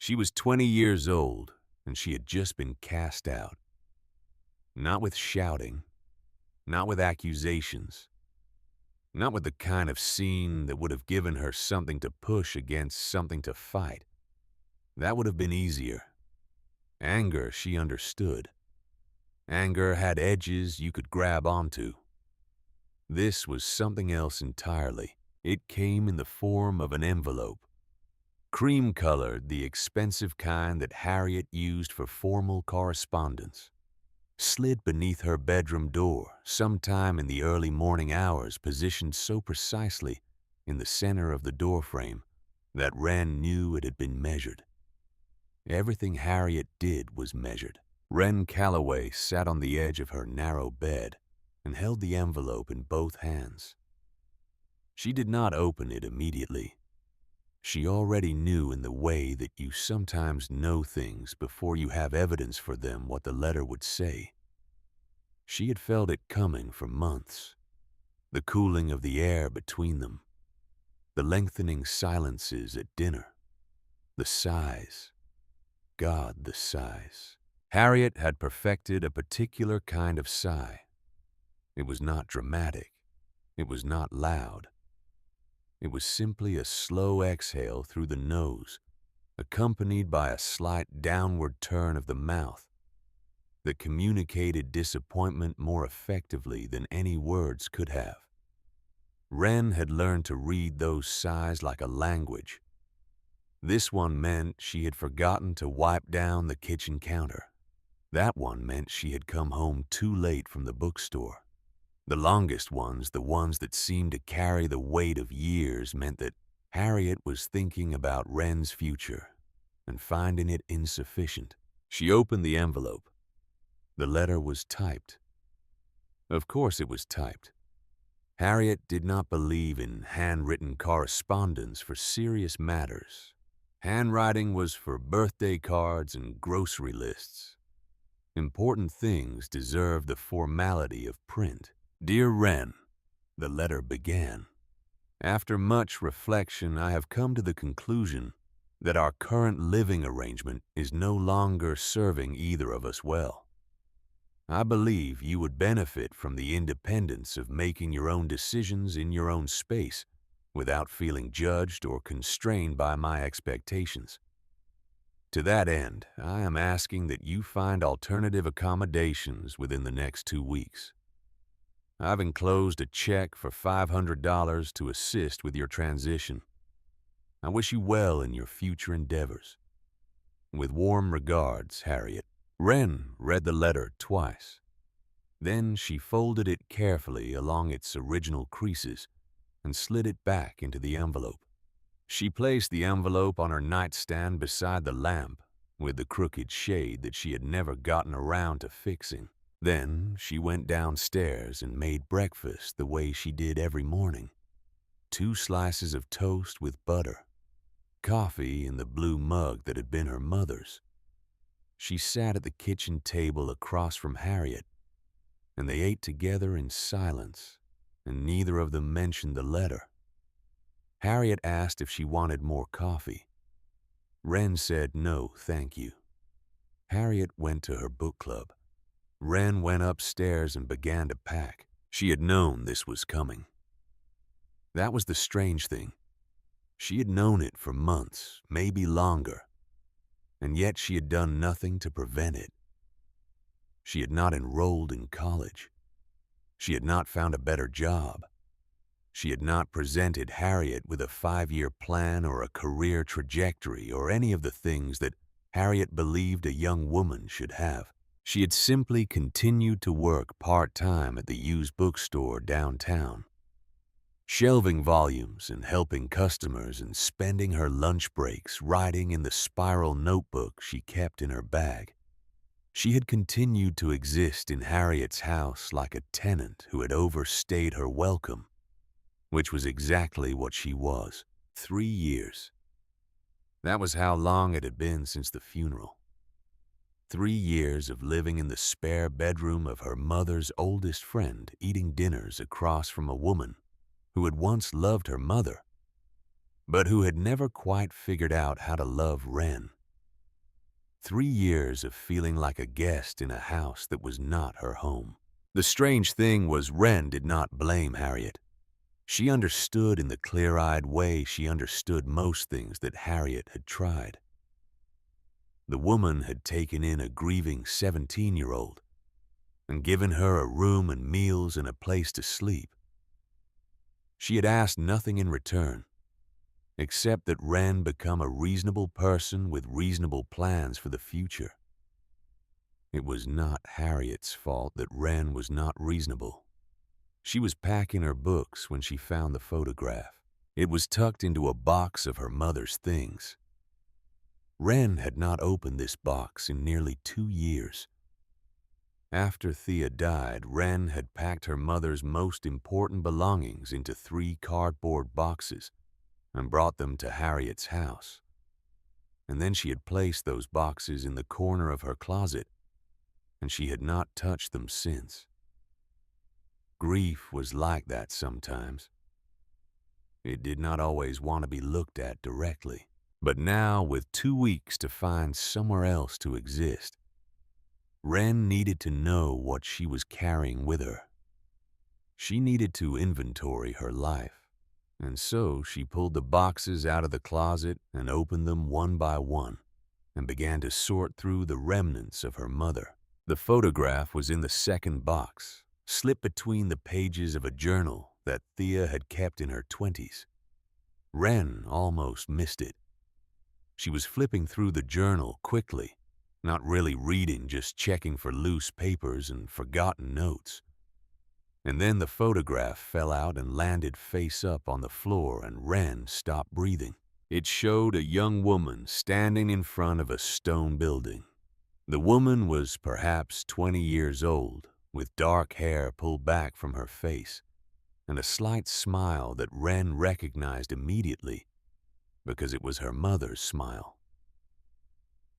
She was 20 years old, and she had just been cast out. Not with shouting, not with accusations, not with the kind of scene that would have given her something to push against something to fight. That would have been easier. Anger, she understood. Anger had edges you could grab onto. This was something else entirely. It came in the form of an envelope. Cream-colored, the expensive kind that Harriet used for formal correspondence. Slid beneath her bedroom door, sometime in the early morning hours, positioned so precisely in the center of the doorframe that Wren knew it had been measured. Everything Harriet did was measured. Wren Calloway sat on the edge of her narrow bed and held the envelope in both hands. She did not open it immediately. She already knew, in the way that you sometimes know things before you have evidence for them, what the letter would say. She had felt it coming for months. The cooling of the air between them. The lengthening silences at dinner. The sighs. God, the sighs. Harriet had perfected a particular kind of sigh. It was not dramatic. It was not loud. It was simply a slow exhale through the nose, accompanied by a slight downward turn of the mouth that communicated disappointment more effectively than any words could have. Wren had learned to read those sighs like a language. This one meant she had forgotten to wipe down the kitchen counter. That one meant she had come home too late from the bookstore. The longest ones, the ones that seemed to carry the weight of years, meant that Harriet was thinking about Wren's future and finding it insufficient. She opened the envelope. The letter was typed. Of course it was typed. Harriet did not believe in handwritten correspondence for serious matters. Handwriting was for birthday cards and grocery lists. Important things deserved the formality of print. Dear Wren, the letter began. After much reflection, I have come to the conclusion that our current living arrangement is no longer serving either of us well. I believe you would benefit from the independence of making your own decisions in your own space without feeling judged or constrained by my expectations. To that end, I am asking that you find alternative accommodations within the next 2 weeks. I've enclosed a check for $500 to assist with your transition. I wish you well in your future endeavors. With warm regards, Harriet. Wren read the letter twice. Then she folded it carefully along its original creases and slid it back into the envelope. She placed the envelope on her nightstand beside the lamp with the crooked shade that she had never gotten around to fixing. Then she went downstairs and made breakfast the way she did every morning. 2 slices of toast with butter. Coffee in the blue mug that had been her mother's. She sat at the kitchen table across from Harriet, and they ate together in silence, and neither of them mentioned the letter. Harriet asked if she wanted more coffee. Wren said no, thank you. Harriet went to her book club. Wren went upstairs and began to pack. She had known this was coming. That was the strange thing. She had known it for months, maybe longer, and yet she had done nothing to prevent it. She had not enrolled in college. She had not found a better job. She had not presented Harriet with a 5-year plan or a career trajectory or any of the things that Harriet believed a young woman should have. She had simply continued to work part-time at the used bookstore downtown, shelving volumes and helping customers and spending her lunch breaks writing in the spiral notebook she kept in her bag. She had continued to exist in Harriet's house like a tenant who had overstayed her welcome, which was exactly what she was. 3 years. That was how long it had been since the funeral. 3 years of living in the spare bedroom of her mother's oldest friend, eating dinners across from a woman who had once loved her mother, but who had never quite figured out how to love Wren. 3 years of feeling like a guest in a house that was not her home. The strange thing was Wren did not blame Harriet. She understood in the clear-eyed way she understood most things that Harriet had tried. The woman had taken in a grieving 17-year-old and given her a room and meals and a place to sleep. She had asked nothing in return, except that Wren become a reasonable person with reasonable plans for the future. It was not Harriet's fault that Wren was not reasonable. She was packing her books when she found the photograph. It was tucked into a box of her mother's things. Wren had not opened this box in nearly 2 years. After Thea died, Wren had packed her mother's most important belongings into 3 cardboard boxes and brought them to Harriet's house. And then she had placed those boxes in the corner of her closet, and she had not touched them since. Grief was like that sometimes. It did not always want to be looked at directly. But now, with 2 weeks to find somewhere else to exist, Wren needed to know what she was carrying with her. She needed to inventory her life, and so she pulled the boxes out of the closet and opened them one by one and began to sort through the remnants of her mother. The photograph was in the second box, slipped between the pages of a journal that Thea had kept in her 20s. Wren almost missed it. She was flipping through the journal quickly, not really reading, just checking for loose papers and forgotten notes. And then the photograph fell out and landed face up on the floor, and Wren stopped breathing. It showed a young woman standing in front of a stone building. The woman was perhaps 20 years old, with dark hair pulled back from her face, and a slight smile that Wren recognized immediately because it was her mother's smile.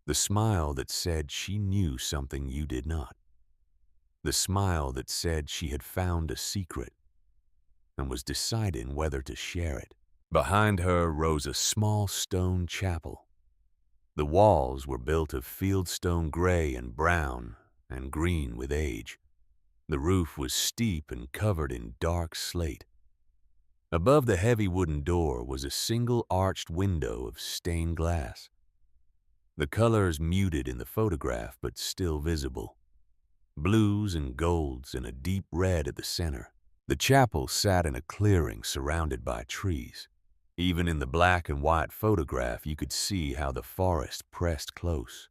The smile that said she knew something you did not. The smile that said she had found a secret and was deciding whether to share it. Behind her rose a small stone chapel. The walls were built of fieldstone gray and brown and green with age. The roof was steep and covered in dark slate. Above the heavy wooden door was a single arched window of stained glass. The colors muted in the photograph but still visible. Blues and golds and a deep red at the center. The chapel sat in a clearing surrounded by trees. Even in the black and white photograph, you could see how the forest pressed close,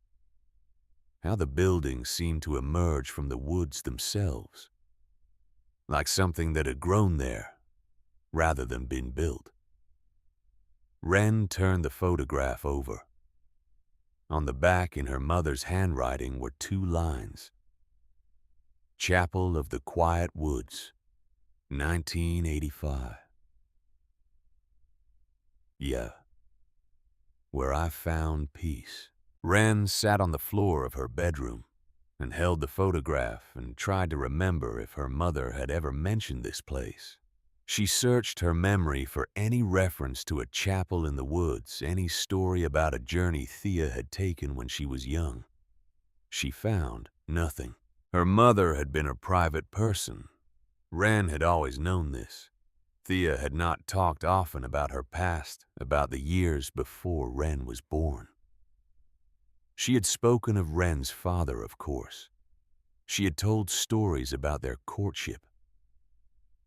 how the buildings seemed to emerge from the woods themselves, like something that had grown there rather than been built. Wren turned the photograph over. On the back, in her mother's handwriting, were 2 lines. Chapel of the Quiet Woods, 1985. Yeah, where I found peace. Wren sat on the floor of her bedroom and held the photograph and tried to remember if her mother had ever mentioned this place. She searched her memory for any reference to a chapel in the woods, any story about a journey Thea had taken when she was young. She found nothing. Her mother had been a private person. Wren had always known this. Thea had not talked often about her past, about the years before Wren was born. She had spoken of Wren's father, of course. She had told stories about their courtship,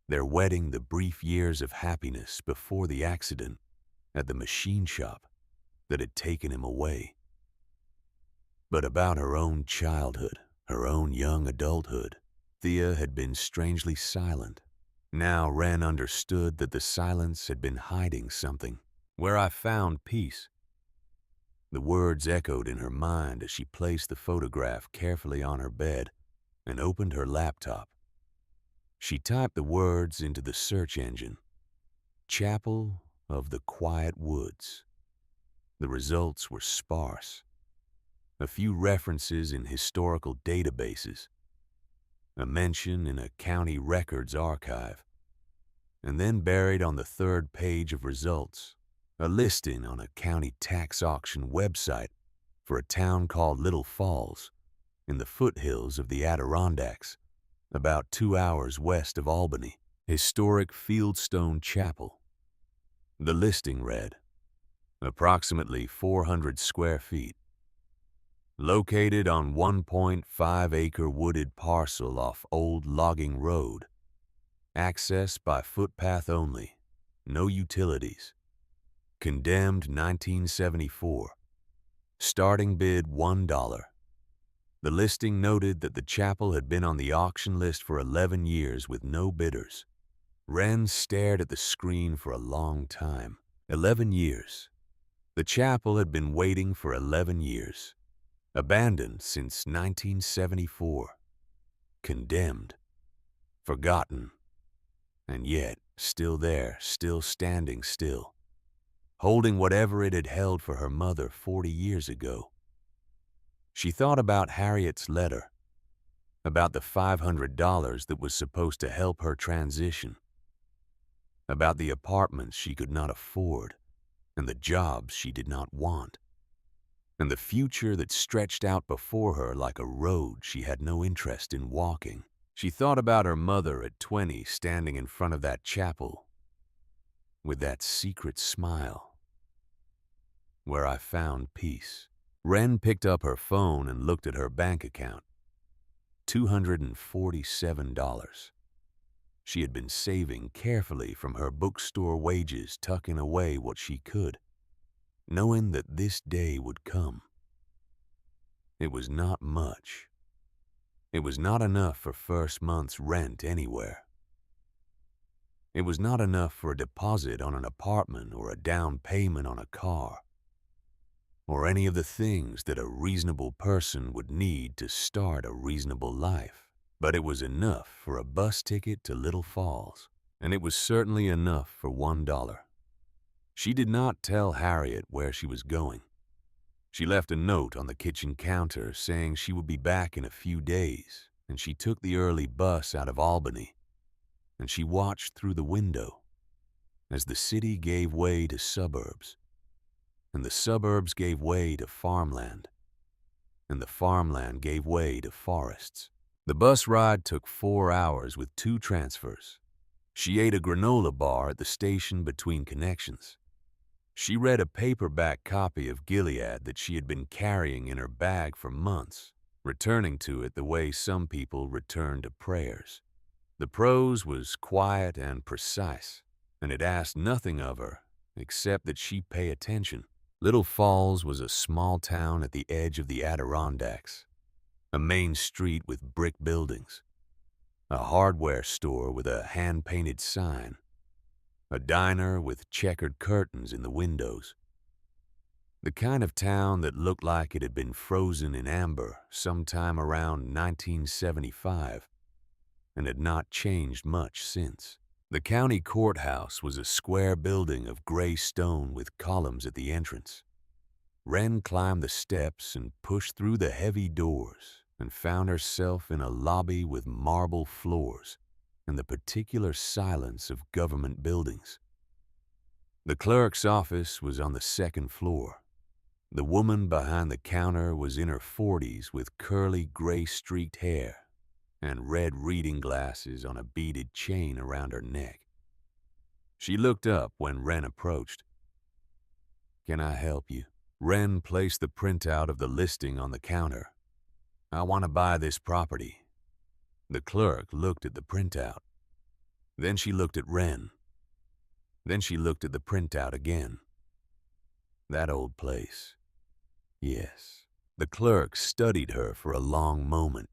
their wedding, the brief years of happiness before the accident at the machine shop that had taken him away. But about her own childhood, her own young adulthood, Thea had been strangely silent. Now Wren understood that the silence had been hiding something. Where I found peace. The words echoed in her mind as she placed the photograph carefully on her bed and opened her laptop. She typed the words into the search engine. Chapel of the Quiet Woods. The results were sparse. A few references in historical databases, a mention in a county records archive, and then buried on the 3rd page of results, a listing on a county tax auction website for a town called Little Falls in the foothills of the Adirondacks, about 2 hours west of Albany. Historic Fieldstone Chapel. The listing read, approximately 400 square feet. Located on 1.5-acre wooded parcel off Old Logging Road. Access by footpath only. No utilities. Condemned 1974. Starting bid $1. The listing noted that the chapel had been on the auction list for 11 years with no bidders. Wren stared at the screen for a long time. 11 years. The chapel had been waiting for 11 years. Abandoned since 1974. Condemned. Forgotten. And yet, still there, still standing still. Holding whatever it had held for her mother 40 years ago. She thought about Harriet's letter. About the $500 that was supposed to help her transition. About the apartments she could not afford, and the jobs she did not want, and the future that stretched out before her like a road she had no interest in walking. She thought about her mother at 20 standing in front of that chapel with that secret smile. Where I found peace. Wren picked up her phone and looked at her bank account. $247. She had been saving carefully from her bookstore wages, tucking away what she could, knowing that this day would come. It was not much. It was not enough for first month's rent anywhere. It was not enough for a deposit on an apartment or a down payment on a car, or any of the things that a reasonable person would need to start a reasonable life. But it was enough for a bus ticket to Little Falls, and it was certainly enough for $1. She did not tell Harriet where she was going. She left a note on the kitchen counter saying she would be back in a few days, and she took the early bus out of Albany, and she watched through the window as the city gave way to suburbs, and the suburbs gave way to farmland, and the farmland gave way to forests. The bus ride took 4 hours with 2 transfers. She ate a granola bar at the station between connections. She read a paperback copy of Gilead that she had been carrying in her bag for months, returning to it the way some people return to prayers. The prose was quiet and precise, and it asked nothing of her except that she pay attention. Little Falls was a small town at the edge of the Adirondacks. A main street with brick buildings, a hardware store with a hand-painted sign, a diner with checkered curtains in the windows. The kind of town that looked like it had been frozen in amber sometime around 1975 and had not changed much since. The county courthouse was a square building of gray stone with columns at the entrance. Wren climbed the steps and pushed through the heavy doors and found herself in a lobby with marble floors and the particular silence of government buildings. The clerk's office was on the 2nd floor. The woman behind the counter was in her 40s with curly gray-streaked hair and red reading glasses on a beaded chain around her neck. She looked up when Wren approached. "Can I help you?" Wren placed the printout of the listing on the counter. "I want to buy this property." The clerk looked at the printout. Then she looked at Wren. Then she looked at the printout again. That old place. Yes. The clerk studied her for a long moment.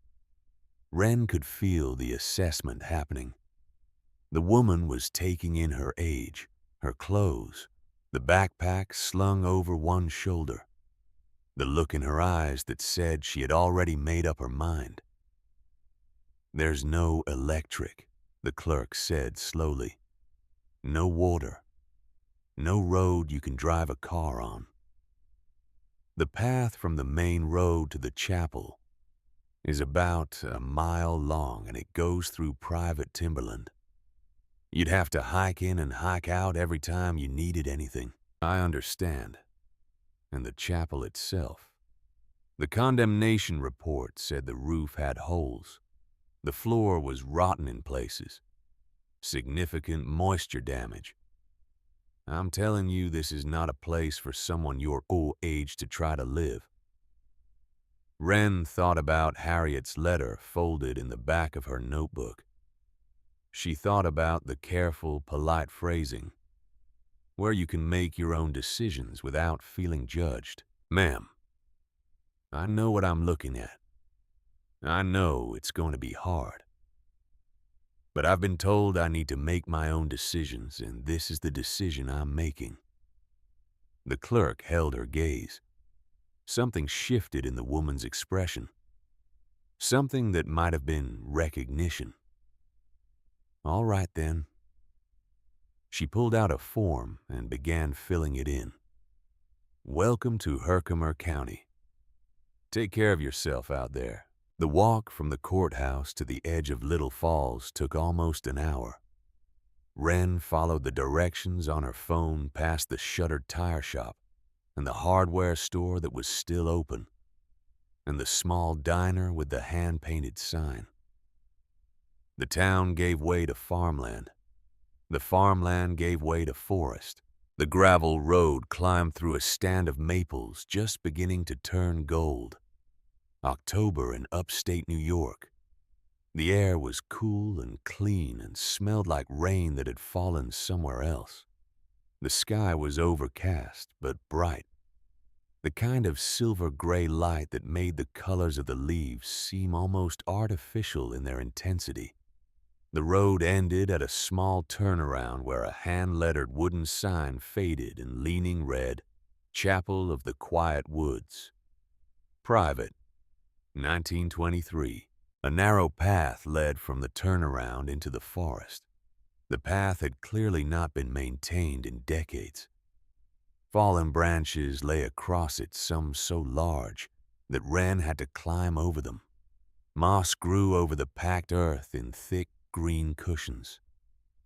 Wren could feel the assessment happening. The woman was taking in her age, her clothes, the backpack slung over one shoulder, the look in her eyes that said she had already made up her mind. "There's no electric," the clerk said slowly. "No water. No road you can drive a car on. The path from the main road to the chapel is about a mile long, and it goes through private timberland. You'd have to hike in and hike out every time you needed anything." "I understand. And the chapel itself." The condemnation report said the roof had holes. The floor was rotten in places. Significant moisture damage. I'm telling you, this is not a place for someone your age to try to live. Wren thought about Harriet's letter folded in the back of her notebook. She thought about the careful, polite phrasing, where you can make your own decisions without feeling judged. Ma'am, I know what I'm looking at. I know it's going to be hard. But I've been told I need to make my own decisions, and this is the decision I'm making. The clerk held her gaze. Something shifted in the woman's expression. Something that might have been recognition. All right, then. She pulled out a form and began filling it in. Welcome to Herkimer County. Take care of yourself out there. The walk from the courthouse to the edge of Little Falls took almost an hour. Wren followed the directions on her phone past the shuttered tire shop and the hardware store that was still open, and the small diner with the hand-painted sign. The town gave way to farmland. The farmland gave way to forest. The gravel road climbed through a stand of maples just beginning to turn gold. October in upstate New York. The air was cool and clean and smelled like rain that had fallen somewhere else. The sky was overcast but bright, the kind of silver-gray light that made the colors of the leaves seem almost artificial in their intensity. The road ended at a small turnaround where a hand-lettered wooden sign faded in leaning red, Chapel of the Quiet Woods. Private. 1923. A narrow path led from the turnaround into the forest. The path had clearly not been maintained in decades. Fallen branches lay across it, some so large that Wren had to climb over them. Moss grew over the packed earth in thick green cushions.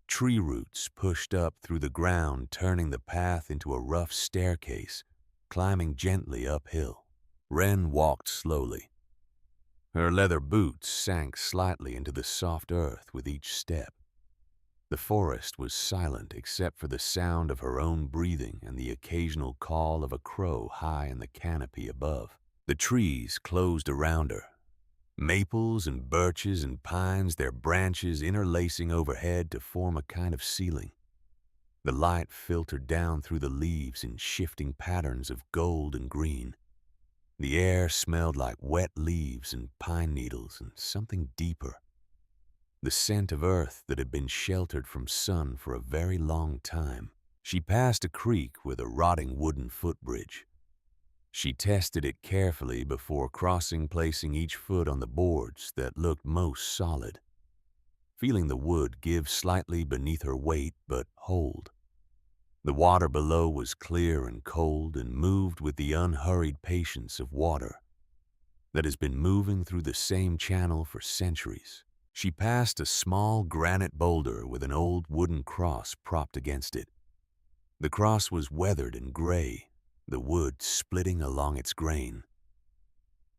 Tree roots pushed up through the ground, turning the path into a rough staircase, climbing gently uphill. Wren walked slowly. Her leather boots sank slightly into the soft earth with each step. The forest was silent except for the sound of her own breathing and the occasional call of a crow high in the canopy above. The trees closed around her. Maples and birches and pines, their branches interlacing overhead to form a kind of ceiling. The light filtered down through the leaves in shifting patterns of gold and green. The air smelled like wet leaves and pine needles and something deeper. The scent of earth that had been sheltered from sun for a very long time. She passed a creek with a rotting wooden footbridge. She tested it carefully before crossing, placing each foot on the boards that looked most solid. Feeling the wood give slightly beneath her weight but hold. The water below was clear and cold and moved with the unhurried patience of water that has been moving through the same channel for centuries. She passed a small granite boulder with an old wooden cross propped against it. The cross was weathered and gray, the wood splitting along its grain.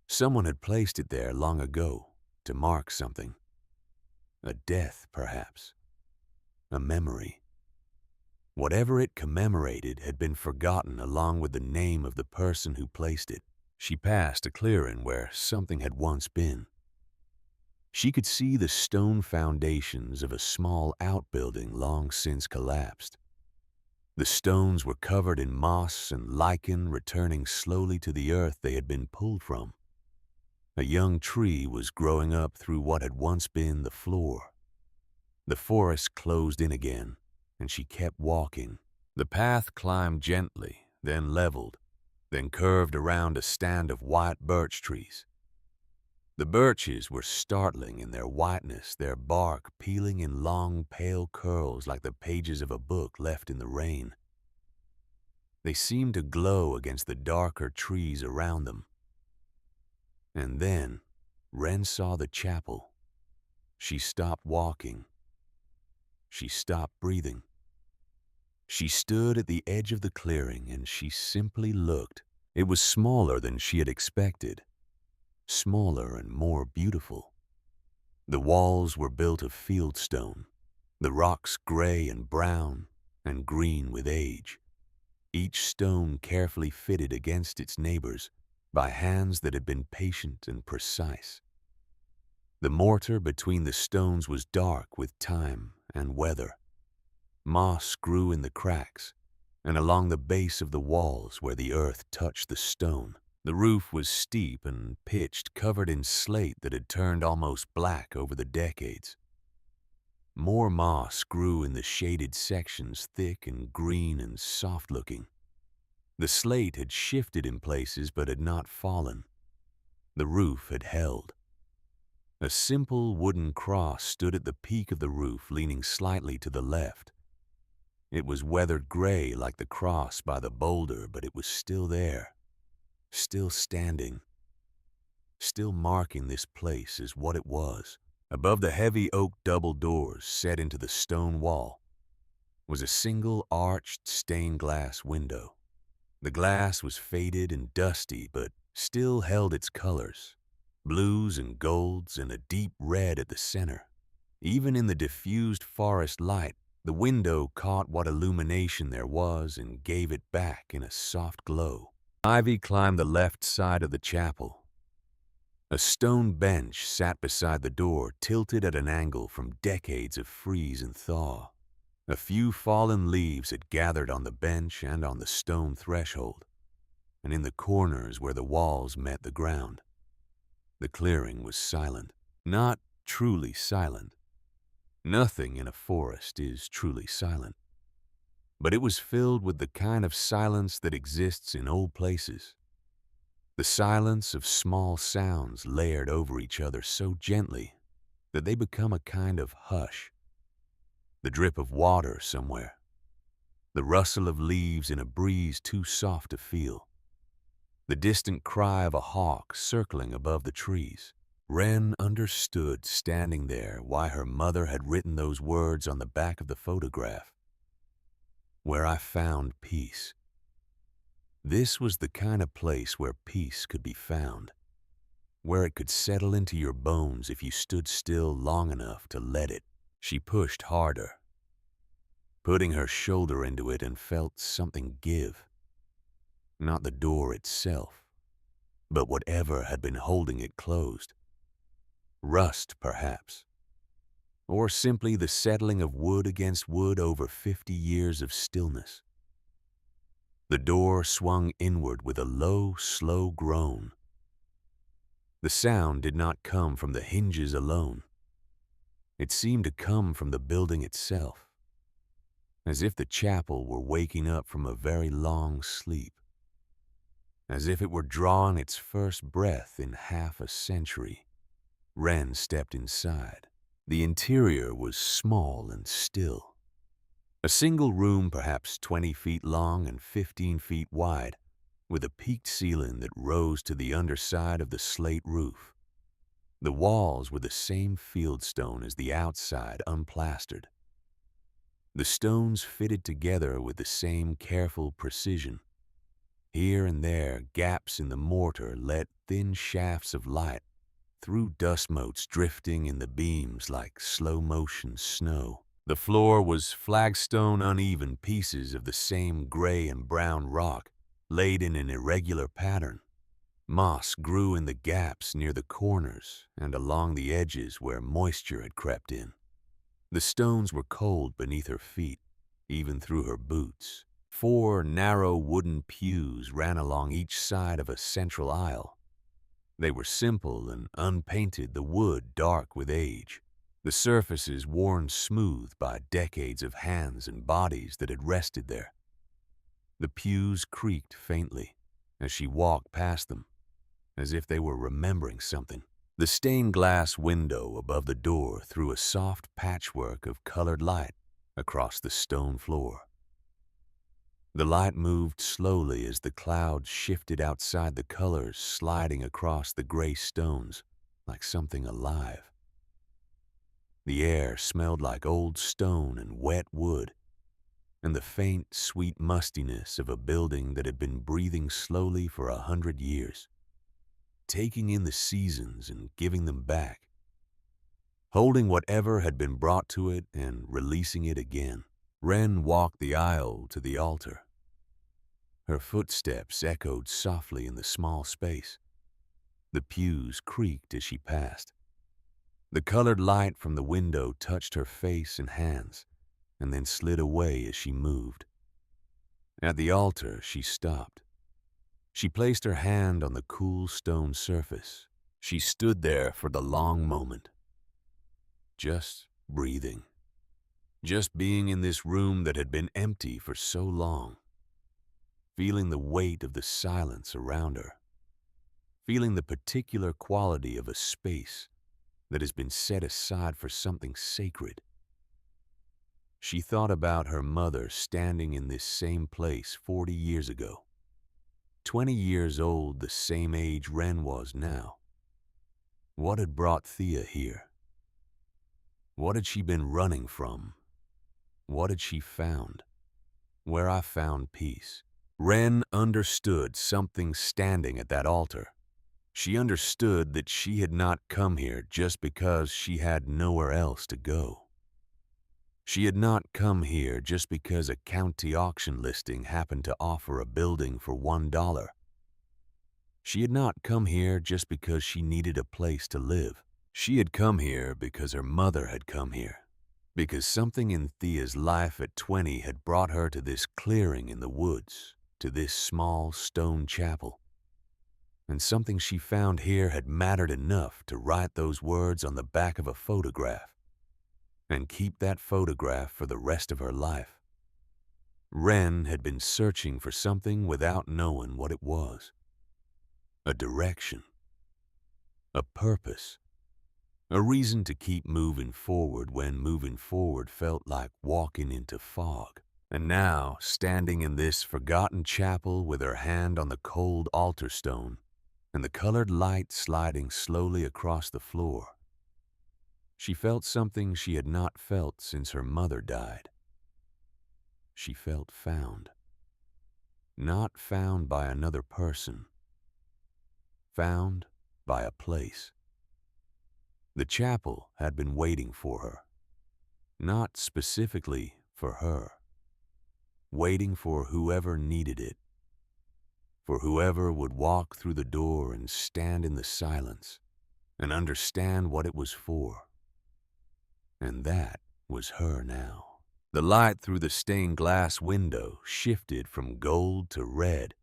Someone had placed it there long ago to mark something. A death, perhaps. A memory. Whatever it commemorated had been forgotten along with the name of the person who placed it. She passed a clearing where something had once been. She could see the stone foundations of a small outbuilding long since collapsed. The stones were covered in moss and lichen, returning slowly to the earth they had been pulled from. A young tree was growing up through what had once been the floor. The forest closed in again, and she kept walking. The path climbed gently, then leveled, then curved around a stand of white birch trees. The birches were startling in their whiteness, their bark peeling in long, pale curls like the pages of a book left in the rain. They seemed to glow against the darker trees around them. And then, Wren saw the chapel. She stopped walking. She stopped breathing. She stood at the edge of the clearing and she simply looked. It was smaller than she had expected, smaller and more beautiful. The walls were built of fieldstone, the rocks gray and brown and green with age, each stone carefully fitted against its neighbors by hands that had been patient and precise. The mortar between the stones was dark with time and weather. Moss grew in the cracks and along the base of the walls where the earth touched the stone. The roof was steep and pitched, covered in slate that had turned almost black over the decades. More moss grew in the shaded sections, thick and green and soft-looking. The slate had shifted in places but had not fallen. The roof had held. A simple wooden cross stood at the peak of the roof, leaning slightly to the left. It was weathered gray like the cross by the boulder, but it was still there, still standing, still marking this place as what it was. Above the heavy oak double doors set into the stone wall was a single arched stained glass window. The glass was faded and dusty, but still held its colors, blues and golds and a deep red at the center. Even in the diffused forest light, the window caught what illumination there was and gave it back in a soft glow. Ivy climbed the left side of the chapel. A stone bench sat beside the door, tilted at an angle from decades of freeze and thaw. A few fallen leaves had gathered on the bench and on the stone threshold, and in the corners where the walls met the ground. The clearing was silent, not truly silent. Nothing in a forest is truly silent. But it was filled with the kind of silence that exists in old places. The silence of small sounds layered over each other so gently that they become a kind of hush. The drip of water somewhere. The rustle of leaves in a breeze too soft to feel. The distant cry of a hawk circling above the trees. Wren understood, standing there, why her mother had written those words on the back of the photograph. Where I found peace. This was the kind of place where peace could be found, where it could settle into your bones if you stood still long enough to let it. She pushed harder, putting her shoulder into it, and felt something give. Not the door itself, but whatever had been holding it closed. Rust, perhaps, or simply the settling of wood against wood over 50 years of stillness. The door swung inward with a low, slow groan. The sound did not come from the hinges alone. It seemed to come from the building itself, as if the chapel were waking up from a very long sleep, as if it were drawing its first breath in half a century. Wren stepped inside. The interior was small and still. A single room, perhaps 20 feet long and 15 feet wide, with a peaked ceiling that rose to the underside of the slate roof. The walls were the same fieldstone as the outside, unplastered. The stones fitted together with the same careful precision. Here and there, gaps in the mortar let thin shafts of light through dust motes drifting in the beams like slow-motion snow. The floor was flagstone, uneven pieces of the same gray and brown rock, laid in an irregular pattern. Moss grew in the gaps near the corners and along the edges where moisture had crept in. The stones were cold beneath her feet, even through her boots. 4 narrow wooden pews ran along each side of a central aisle. They were simple and unpainted, the wood dark with age, the surfaces worn smooth by decades of hands and bodies that had rested there. The pews creaked faintly as she walked past them, as if they were remembering something. The stained glass window above the door threw a soft patchwork of colored light across the stone floor. The light moved slowly as the clouds shifted outside, the colors sliding across the gray stones like something alive. The air smelled like old stone and wet wood, and the faint, sweet mustiness of a building that had been breathing slowly for 100 years, taking in the seasons and giving them back, holding whatever had been brought to it and releasing it again. Wren walked the aisle to the altar. Her footsteps echoed softly in the small space. The pews creaked as she passed. The colored light from the window touched her face and hands, and then slid away as she moved. At the altar, she stopped. She placed her hand on the cool stone surface. She stood there for the long moment, just breathing, just being in this room that had been empty for so long, feeling the weight of the silence around her, feeling the particular quality of a space that has been set aside for something sacred. She thought about her mother standing in this same place 40 years ago, 20 years old, the same age Wren was now. What had brought Thea here? What had she been running from? What had she found? Where I found peace. Wren understood something standing at that altar. She understood that she had not come here just because she had nowhere else to go. She had not come here just because a county auction listing happened to offer a building for $1. She had not come here just because she needed a place to live. She had come here because her mother had come here, because something in Thea's life at 20 had brought her to this clearing in the woods, to this small stone chapel. And something she found here had mattered enough to write those words on the back of a photograph and keep that photograph for the rest of her life. Wren had been searching for something without knowing what it was. A direction, a purpose, a reason to keep moving forward when moving forward felt like walking into fog. And now, standing in this forgotten chapel with her hand on the cold altar stone and the colored light sliding slowly across the floor, she felt something she had not felt since her mother died. She felt found. Not found by another person. Found by a place. The chapel had been waiting for her. Not specifically for her. Waiting for whoever needed it. For whoever would walk through the door and stand in the silence and understand what it was for. And that was her now. The light through the stained glass window shifted from gold to red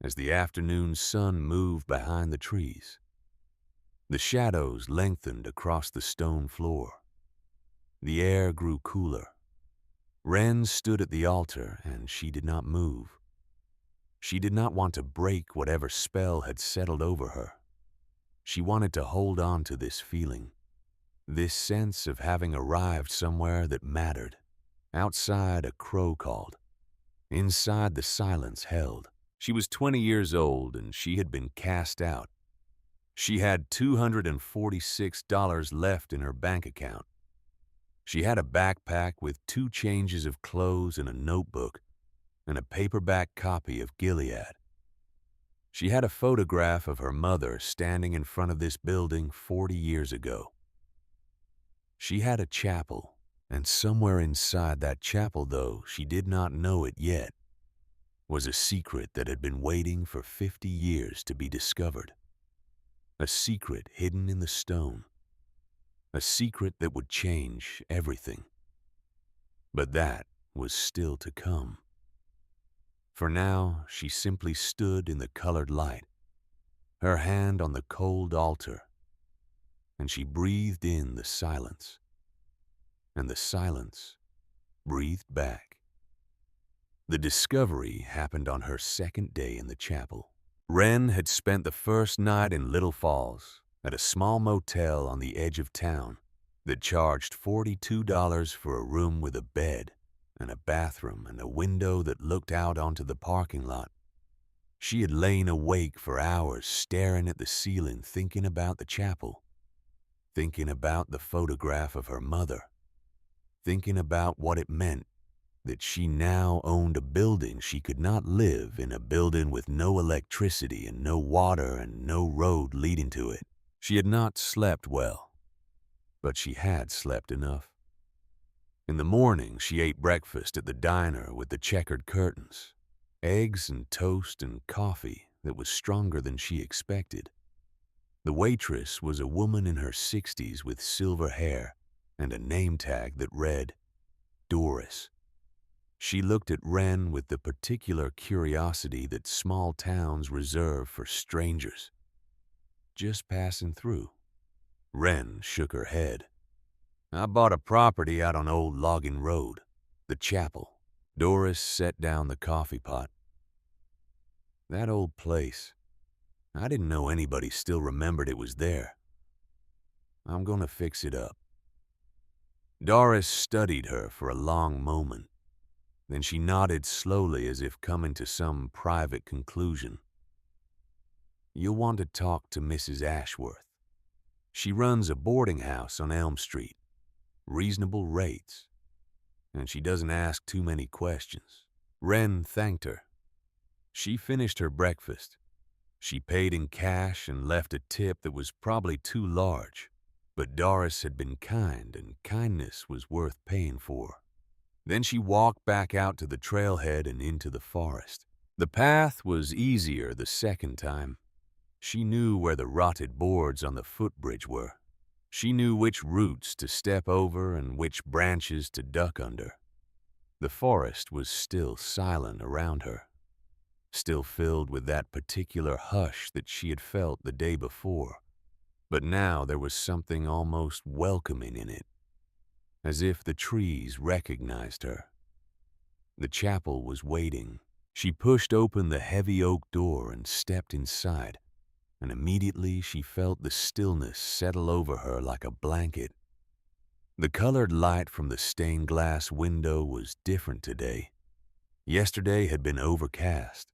as the afternoon sun moved behind the trees. The shadows lengthened across the stone floor. The air grew cooler. Wren stood at the altar, and she did not move. She did not want to break whatever spell had settled over her. She wanted to hold on to this feeling, this sense of having arrived somewhere that mattered. Outside, a crow called. Inside, the silence held. She was 20 years old, and she had been cast out. She had $246 left in her bank account. She had a backpack with 2 changes of clothes and a notebook, and a paperback copy of Gilead. She had a photograph of her mother standing in front of this building 40 years ago. She had a chapel, and somewhere inside that chapel, though she did not know it yet, was a secret that had been waiting for 50 years to be discovered. A secret hidden in the stone. A secret that would change everything. But that was still to come. For now, she simply stood in the colored light, her hand on the cold altar, and she breathed in the silence, and the silence breathed back. The discovery happened on her second day in the chapel. Wren had spent the first night in Little Falls at a small motel on the edge of town that charged $42 for a room with a bed and a bathroom and a window that looked out onto the parking lot. She had lain awake for hours staring at the ceiling, thinking about the chapel, thinking about the photograph of her mother, thinking about what it meant that she now owned a building she could not live in, a building with no electricity and no water and no road leading to it. She had not slept well, but she had slept enough. In the morning, she ate breakfast at the diner with the checkered curtains, eggs and toast and coffee that was stronger than she expected. The waitress was a woman in her 60s with silver hair and a name tag that read, Doris. She looked at Wren with the particular curiosity that small towns reserve for strangers. Just passing through. Wren shook her head. I bought a property out on Old Logging Road, the chapel. Doris set down the coffee pot. That old place. I didn't know anybody still remembered it was there. I'm gonna fix it up. Doris studied her for a long moment. Then she nodded slowly as if coming to some private conclusion. You'll want to talk to Mrs. Ashworth. She runs a boarding house on Elm Street. Reasonable rates. And she doesn't ask too many questions. Wren thanked her. She finished her breakfast. She paid in cash and left a tip that was probably too large. But Doris had been kind, and kindness was worth paying for. Then she walked back out to the trailhead and into the forest. The path was easier the second time. She knew where the rotted boards on the footbridge were. She knew which roots to step over and which branches to duck under. The forest was still silent around her, still filled with that particular hush that she had felt the day before. But now there was something almost welcoming in it, as if the trees recognized her. The chapel was waiting. She pushed open the heavy oak door and stepped inside, and immediately she felt the stillness settle over her like a blanket. The colored light from the stained glass window was different today. Yesterday had been overcast.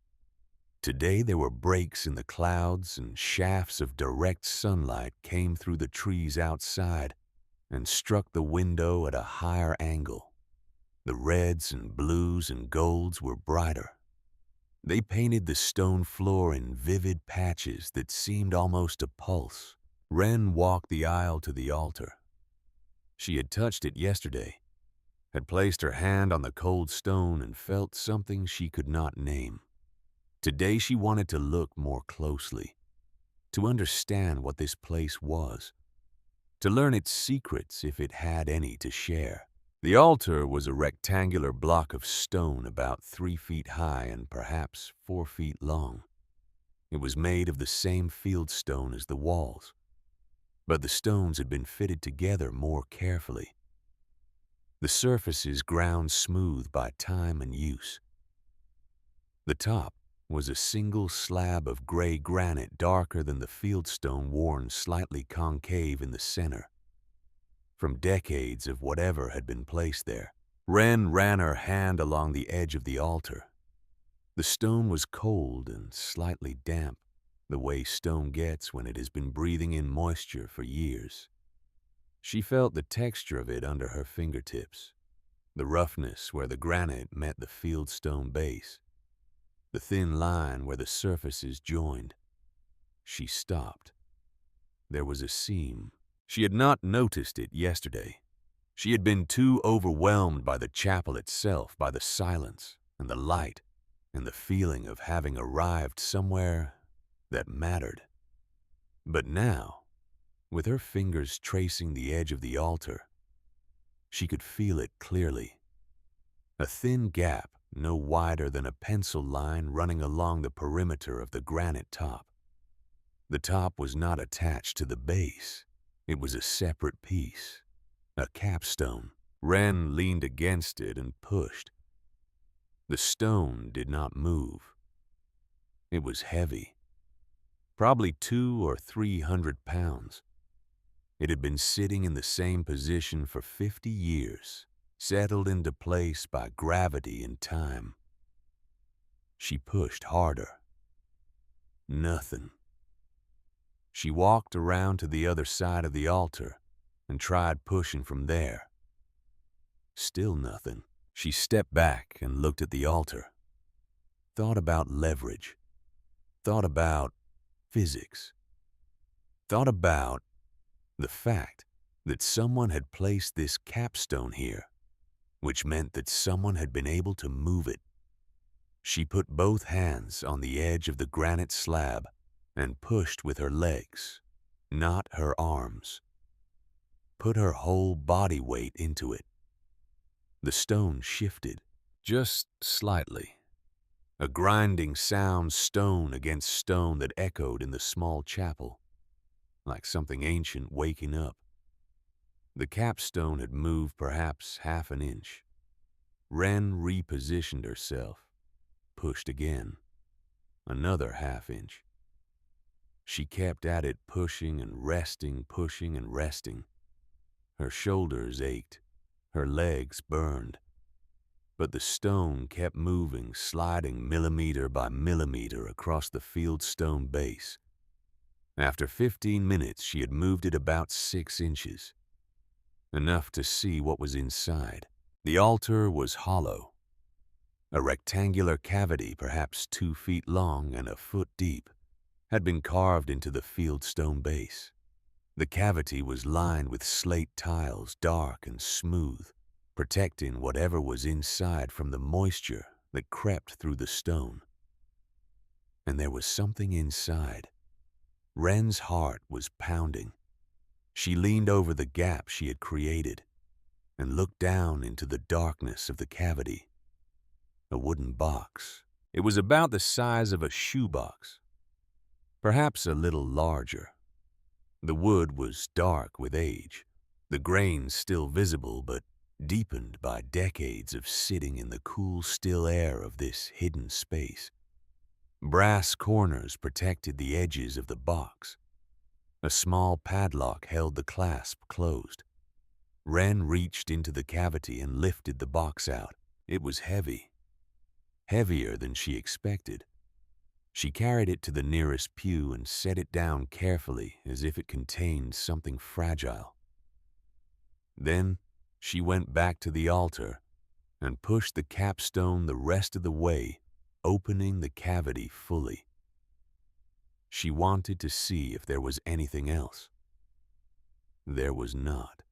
Today there were breaks in the clouds, and shafts of direct sunlight came through the trees outside and struck the window at a higher angle. The reds and blues and golds were brighter. They painted the stone floor in vivid patches that seemed almost to pulse. Wren walked the aisle to the altar. She had touched it yesterday, had placed her hand on the cold stone and felt something she could not name. Today she wanted to look more closely, to understand what this place was, to learn its secrets if it had any to share. The altar was a rectangular block of stone about 3 feet high and perhaps 4 feet long. It was made of the same field stone as the walls, but the stones had been fitted together more carefully. The surfaces ground smooth by time and use. The top was a single slab of gray granite darker than the fieldstone worn slightly concave in the center, from decades of whatever had been placed there. Wren ran her hand along the edge of the altar. The stone was cold and slightly damp, the way stone gets when it has been breathing in moisture for years. She felt the texture of it under her fingertips, the roughness where the granite met the fieldstone base, the thin line where the surfaces joined. She stopped. There was a seam. She had not noticed it yesterday. She had been too overwhelmed by the chapel itself, by the silence and the light and the feeling of having arrived somewhere that mattered. But now, with her fingers tracing the edge of the altar, she could feel it clearly. A thin gap no wider than a pencil line running along the perimeter of the granite top. The top was not attached to the base. It was a separate piece, a capstone. Wren leaned against it and pushed. The stone did not move. It was heavy, probably 200 or 300 pounds. It had been sitting in the same position for 50 years, settled into place by gravity and time. She pushed harder. Nothing. She walked around to the other side of the altar and tried pushing from there. Still nothing. She stepped back and looked at the altar, thought about leverage, thought about physics, thought about the fact that someone had placed this capstone here, which meant that someone had been able to move it. She put both hands on the edge of the granite slab and pushed with her legs, not her arms. Put her whole body weight into it. The stone shifted, just slightly. A grinding sound, stone against stone, that echoed in the small chapel, like something ancient waking up. The capstone had moved perhaps half an inch. Wren repositioned herself, pushed again, another half inch. She kept at it, pushing and resting, pushing and resting. Her shoulders ached, her legs burned. But the stone kept moving, sliding millimeter by millimeter across the fieldstone base. After 15 minutes, she had moved it about 6 inches, enough to see what was inside. The altar was hollow, a rectangular cavity perhaps 2 feet long and a foot deep had been carved into the fieldstone base. The cavity was lined with slate tiles, dark and smooth, protecting whatever was inside from the moisture that crept through the stone. And there was something inside. Wren's heart was pounding. She leaned over the gap she had created and looked down into the darkness of the cavity. A wooden box. It was about the size of a shoebox, perhaps a little larger. The wood was dark with age, the grains still visible but deepened by decades of sitting in the cool, still air of this hidden space. Brass corners protected the edges of the box. A small padlock held the clasp closed. Wren reached into the cavity and lifted the box out. It was heavy, heavier than she expected. She carried it to the nearest pew and set it down carefully as if it contained something fragile. Then she went back to the altar and pushed the capstone the rest of the way, opening the cavity fully. She wanted to see if there was anything else. There was not.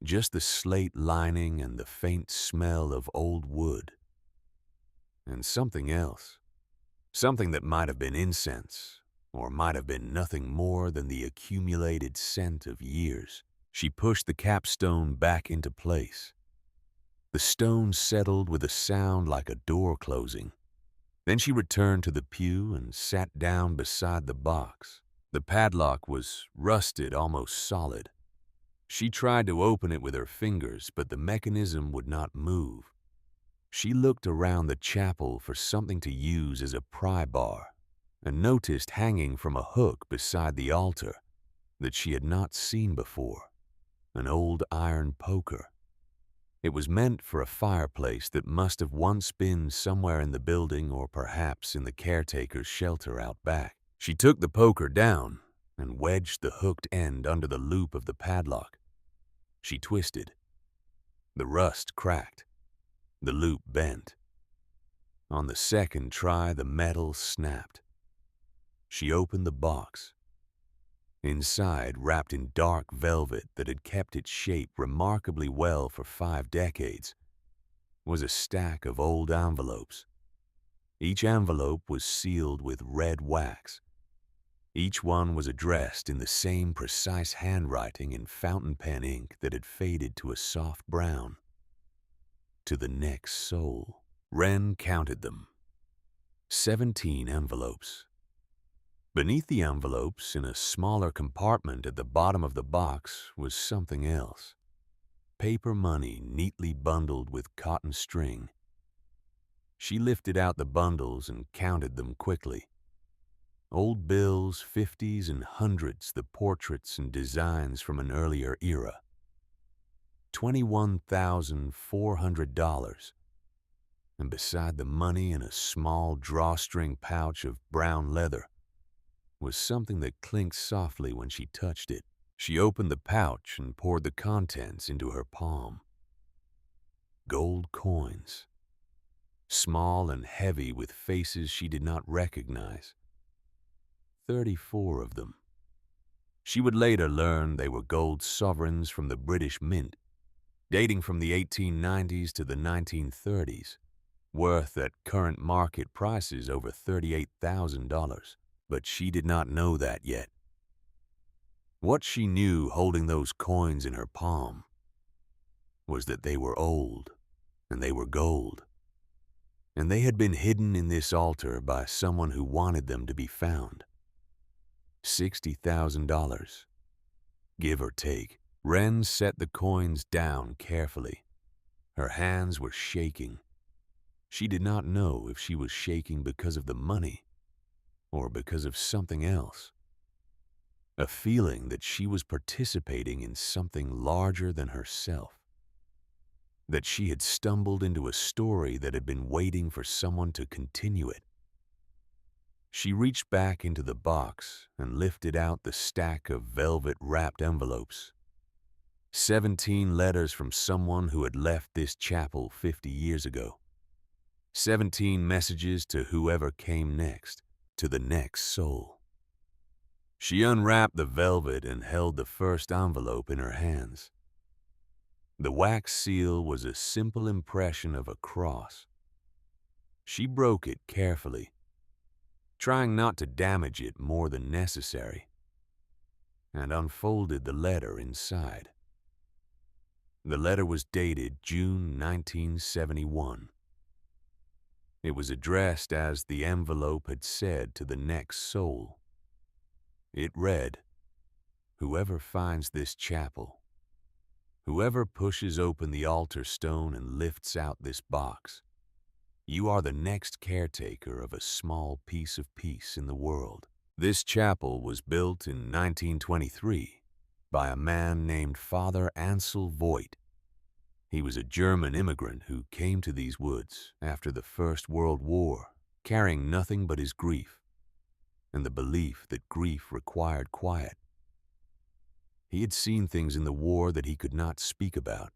Just the slate lining and the faint smell of old wood. And something else. Something that might have been incense, or might have been nothing more than the accumulated scent of years. She pushed the capstone back into place. The stone settled with a sound like a door closing. Then she returned to the pew and sat down beside the box. The padlock was rusted, almost solid. She tried to open it with her fingers, but the mechanism would not move. She looked around the chapel for something to use as a pry bar and noticed hanging from a hook beside the altar that she had not seen before, an old iron poker. It was meant for a fireplace that must have once been somewhere in the building or perhaps in the caretaker's shelter out back. She took the poker down and wedged the hooked end under the loop of the padlock. She twisted. The rust cracked. The loop bent. On the second try, the metal snapped. She opened the box. Inside, wrapped in dark velvet that had kept its shape remarkably well for 5 decades, was a stack of old envelopes. Each envelope was sealed with red wax. Each one was addressed in the same precise handwriting in fountain pen ink that had faded to a soft brown. To the next soul. Wren counted them. 17 envelopes. Beneath the envelopes, in a smaller compartment at the bottom of the box, was something else. Paper money neatly bundled with cotton string. She lifted out the bundles and counted them quickly. Old bills, 50s and 100s, the portraits and designs from an earlier era. $21,400. And beside the money, in a small drawstring pouch of brown leather, was something that clinked softly when she touched it. She opened the pouch and poured the contents into her palm. gold coins, small and heavy with faces she did not recognize. 34 of them. She would later learn they were gold sovereigns from the British Mint, dating from the 1890s to the 1930s, worth at current market prices over $38,000. But she did not know that yet. What she knew holding those coins in her palm was that they were old and they were gold, and they had been hidden in this altar by someone who wanted them to be found. $60,000, give or take. Wren set the coins down carefully. Her hands were shaking. She did not know if she was shaking because of the money or because of something else. A feeling that she was participating in something larger than herself. That she had stumbled into a story that had been waiting for someone to continue it. She reached back into the box and lifted out the stack of velvet-wrapped envelopes. 17 letters from someone who had left this chapel 50 years ago. 17 messages to whoever came next, to the next soul. She unwrapped the velvet and held the first envelope in her hands. The wax seal was a simple impression of a cross. She broke it carefully, trying not to damage it more than necessary, and unfolded the letter inside. The letter was dated June 1971. It was addressed as the envelope had said to the next soul. It read, "Whoever finds this chapel, whoever pushes open the altar stone and lifts out this box, you are the next caretaker of a small piece of peace in the world." This chapel was built in 1923 by a man named Father Ansel Voigt. He was a German immigrant who came to these woods after the First World War, carrying nothing but his grief and the belief that grief required quiet. He had seen things in the war that he could not speak about.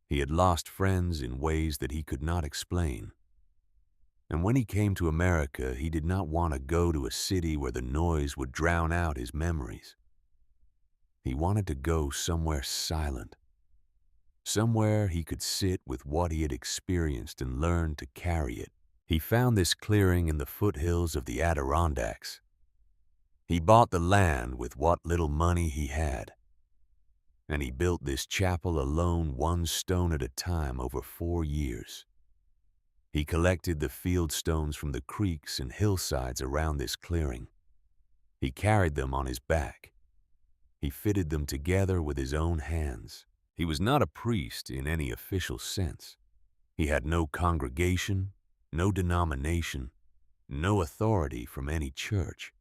He had lost friends in ways that he could not explain. And when he came to America, he did not want to go to a city where the noise would drown out his memories. He wanted to go somewhere silent, somewhere he could sit with what he had experienced and learn to carry it. He found this clearing in the foothills of the Adirondacks. He bought the land with what little money he had, and he built this chapel alone, one stone at a time, over 4 years. He collected the field stones from the creeks and hillsides around this clearing. He carried them on his back. He fitted them together with his own hands. He was not a priest in any official sense. He had no congregation, no denomination, no authority from any church.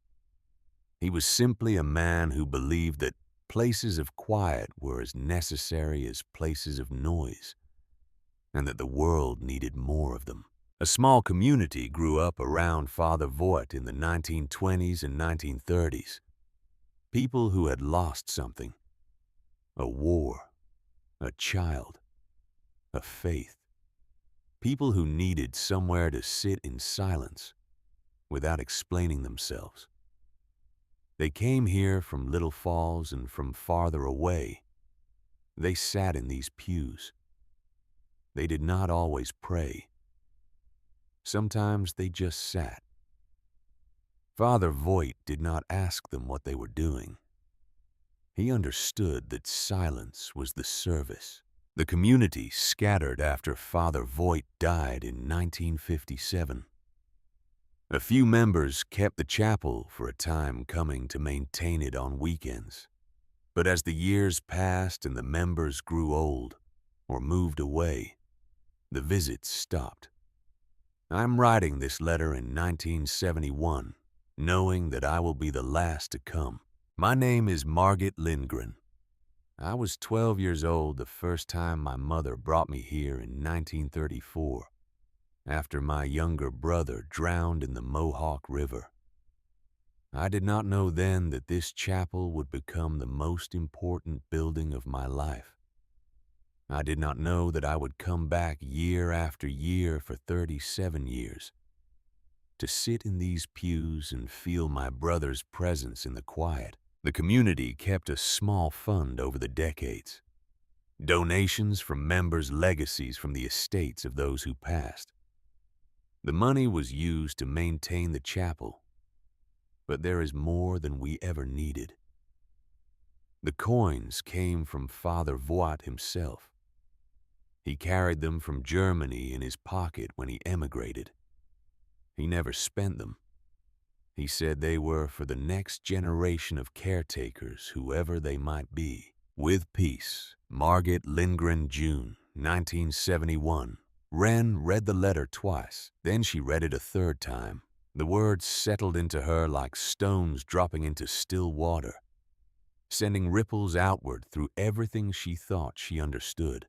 He was simply a man who believed that places of quiet were as necessary as places of noise, and that the world needed more of them. A small community grew up around Father Voigt in the 1920s and 1930s. People who had lost something. A war, a child, a faith. People who needed somewhere to sit in silence without explaining themselves. They came here from Little Falls and from farther away. They sat in these pews. They did not always pray. Sometimes they just sat. Father Voigt did not ask them what they were doing. He understood that silence was the service. The community scattered after Father Voigt died in 1957. A few members kept the chapel for a time, coming to maintain it on weekends. But as the years passed and the members grew old or moved away, the visits stopped. I'm writing this letter in 1971, knowing that I will be the last to come. My name is Margit Lindgren. I was 12 years old the first time my mother brought me here in 1934, after my younger brother drowned in the Mohawk River. I did not know then that this chapel would become the most important building of my life. I did not know that I would come back year after year for 37 years, to sit in these pews and feel my brother's presence in the quiet. The community kept a small fund over the decades. Donations from members' legacies from the estates of those who passed. The money was used to maintain the chapel, but there is more than we ever needed. The coins came from Father Voigt himself. He carried them from Germany in his pocket when he emigrated. He never spent them. He said they were for the next generation of caretakers, whoever they might be. With peace, Margit Lindgren, June, 1971. Wren read the letter twice. Then she read it a third time. The words settled into her like stones dropping into still water, sending ripples outward through everything she thought she understood.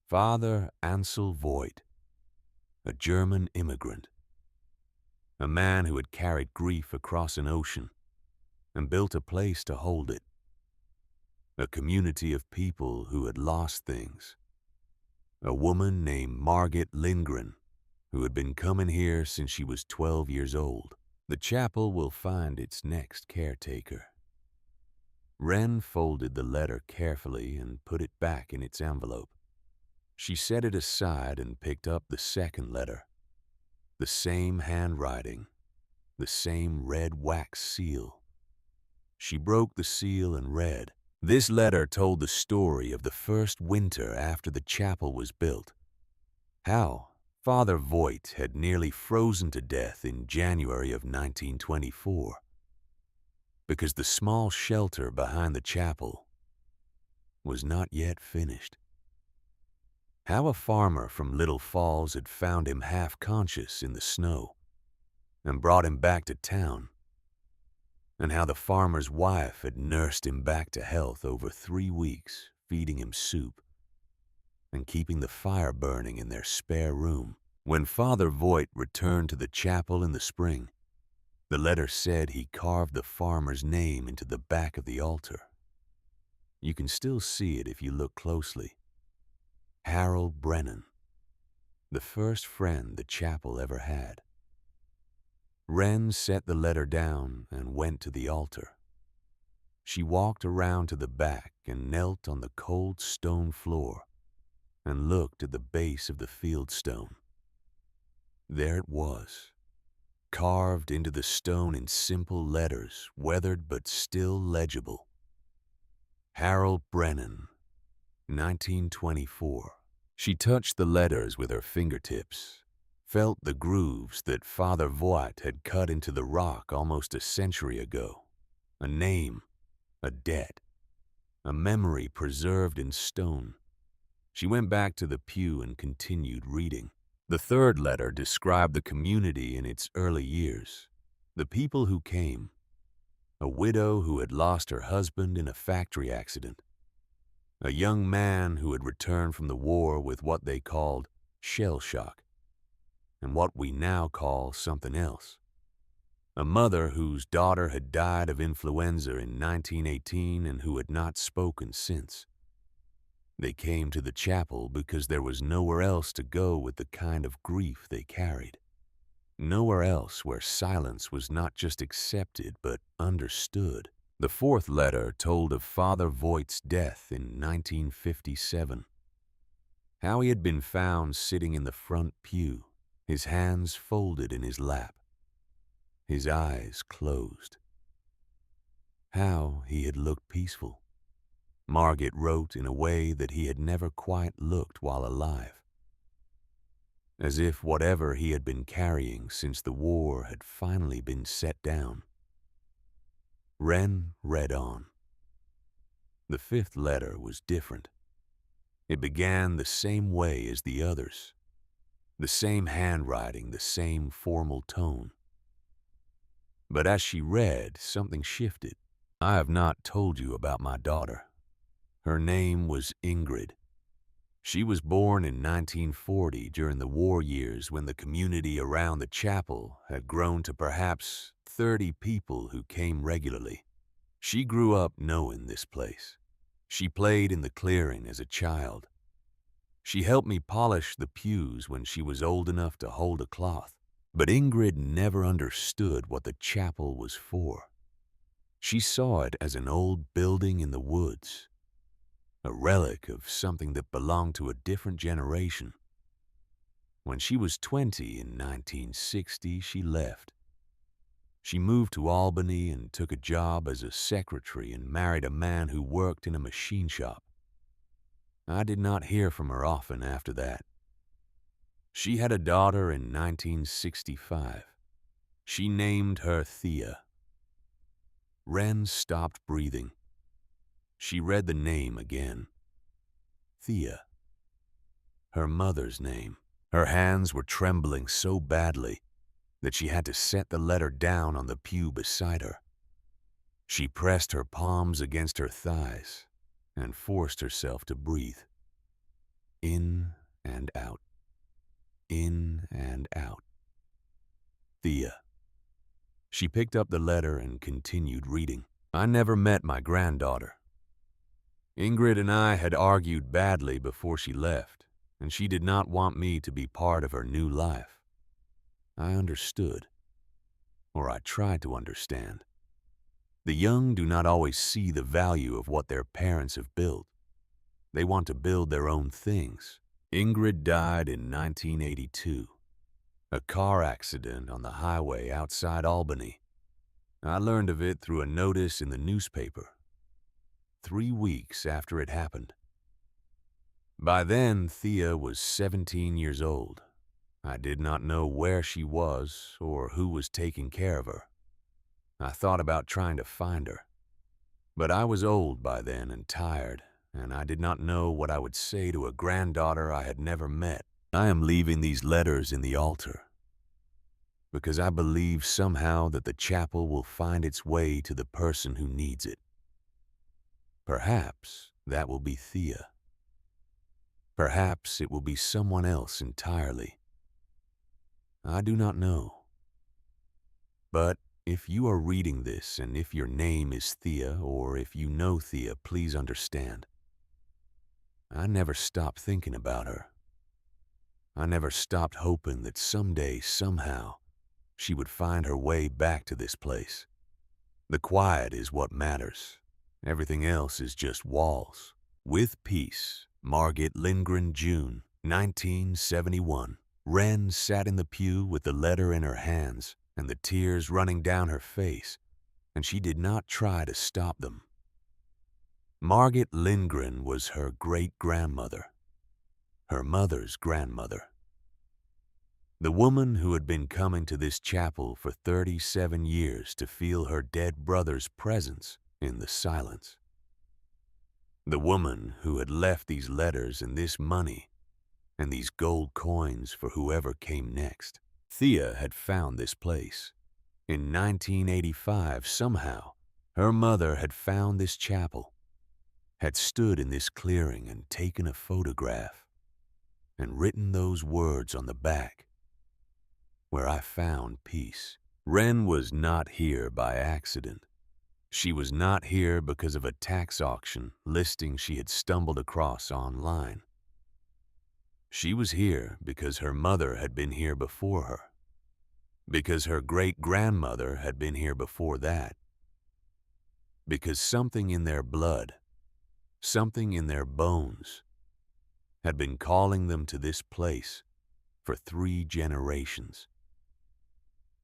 Father Ansel Voigt, a German immigrant, a man who had carried grief across an ocean and built a place to hold it. A community of people who had lost things. A woman named Margit Lindgren, who had been coming here since she was 12 years old. The chapel will find its next caretaker. Wren folded the letter carefully and put it back in its envelope. She set it aside and picked up the second letter. The same handwriting, the same red wax seal. She broke the seal and read. This letter told the story of the first winter after the chapel was built. How Father Voigt had nearly frozen to death in January of 1924 because the small shelter behind the chapel was not yet finished. How a farmer from Little Falls had found him half-conscious in the snow and brought him back to town, and how the farmer's wife had nursed him back to health over 3 weeks, feeding him soup and keeping the fire burning in their spare room. When Father Voigt returned to the chapel in the spring, the letter said he carved the farmer's name into the back of the altar. You can still see it if you look closely. Harold Brennan, the first friend the chapel ever had. Wren set the letter down and went to the altar. She walked around to the back and knelt on the cold stone floor and looked at the base of the fieldstone. There it was, carved into the stone in simple letters, weathered but still legible. Harold Brennan, 1924. She touched the letters with her fingertips, felt the grooves that Father Voigt had cut into the rock almost a century ago. A name, a debt, a memory preserved in stone. She went back to the pew and continued reading. The third letter described the community in its early years, the people who came. A widow who had lost her husband in a factory accident. A young man who had returned from the war with what they called shell shock, and what we now call something else. A mother whose daughter had died of influenza in 1918 and who had not spoken since. They came to the chapel because there was nowhere else to go with the kind of grief they carried. Nowhere else where silence was not just accepted but understood. The fourth letter told of Father Voigt's death in 1957. How he had been found sitting in the front pew, his hands folded in his lap, his eyes closed. How he had looked peaceful. Margit wrote in a way that he had never quite looked while alive, as if whatever he had been carrying since the war had finally been set down. Wren read on. The fifth letter was different. It began the same way as the others, the same handwriting, the same formal tone. But as she read, something shifted. I have not told you about my daughter. Her name was Ingrid. She was born in 1940 during the war years when the community around the chapel had grown to perhaps 30 people who came regularly. She grew up knowing this place. She played in the clearing as a child. She helped me polish the pews when she was old enough to hold a cloth. But Ingrid never understood what the chapel was for. She saw it as an old building in the woods, a relic of something that belonged to a different generation. When she was 20 in 1960, she left. She moved to Albany and took a job as a secretary and married a man who worked in a machine shop. I did not hear from her often after that. She had a daughter in 1965. She named her Thea. Wren stopped breathing. She read the name again. Thea. Her mother's name. Her hands were trembling so badly that she had to set the letter down on the pew beside her. She pressed her palms against her thighs and forced herself to breathe. In and out. In and out. Thea. She picked up the letter and continued reading. I never met my granddaughter. Ingrid and I had argued badly before she left, and she did not want me to be part of her new life. I understood, or I tried to understand. The young do not always see the value of what their parents have built. They want to build their own things. Ingrid died in 1982. A car accident on the highway outside Albany. I learned of it through a notice in the newspaper, 3 weeks after it happened. By then, Thea was 17 years old. I did not know where she was or who was taking care of her. I thought about trying to find her. But I was old by then and tired, and I did not know what I would say to a granddaughter I had never met. I am leaving these letters in the altar because I believe somehow that the chapel will find its way to the person who needs it. Perhaps that will be Thea. Perhaps it will be someone else entirely. I do not know. But if you are reading this and if your name is Thea or if you know Thea, please understand. I never stopped thinking about her. I never stopped hoping that someday, somehow, she would find her way back to this place. The quiet is what matters. Everything else is just walls. With peace, Margit Lindgren, June, 1971. Wren sat in the pew with the letter in her hands and the tears running down her face, and she did not try to stop them. Margit Lindgren was her great-grandmother, her mother's grandmother. The woman who had been coming to this chapel for 37 years to feel her dead brother's presence in the silence. The woman who had left these letters and this money and these gold coins for whoever came next. Thea had found this place. In 1985, somehow, her mother had found this chapel, had stood in this clearing and taken a photograph and written those words on the back, where I found peace. Wren was not here by accident. She was not here because of a tax auction listing she had stumbled across online. She was here because her mother had been here before her, because her great-grandmother had been here before that, because something in their blood, something in their bones, had been calling them to this place for 3 generations.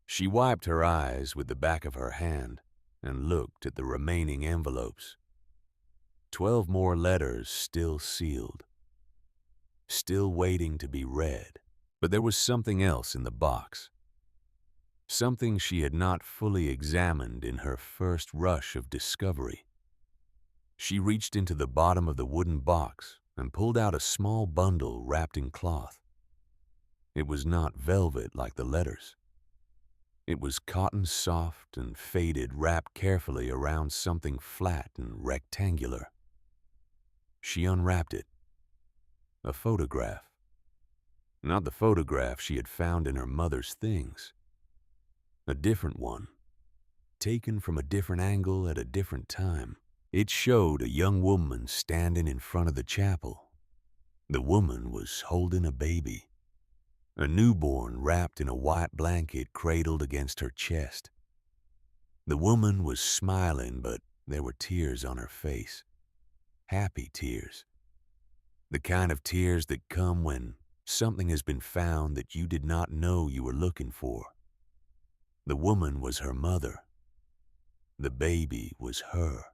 She wiped her eyes with the back of her hand and looked at the remaining envelopes. 12 more letters still sealed, still waiting to be read. But there was something else in the box, something she had not fully examined in her first rush of discovery. She reached into the bottom of the wooden box and pulled out a small bundle wrapped in cloth. It was not velvet like the letters. It was cotton soft and faded, wrapped carefully around something flat and rectangular. She unwrapped it. A photograph. Not the photograph she had found in her mother's things. A different one, taken from a different angle at a different time. It showed a young woman standing in front of the chapel. The woman was holding a baby, a newborn wrapped in a white blanket cradled against her chest. The woman was smiling, but there were tears on her face. Happy tears. The kind of tears that come when something has been found that you did not know you were looking for. The woman was her mother. The baby was her.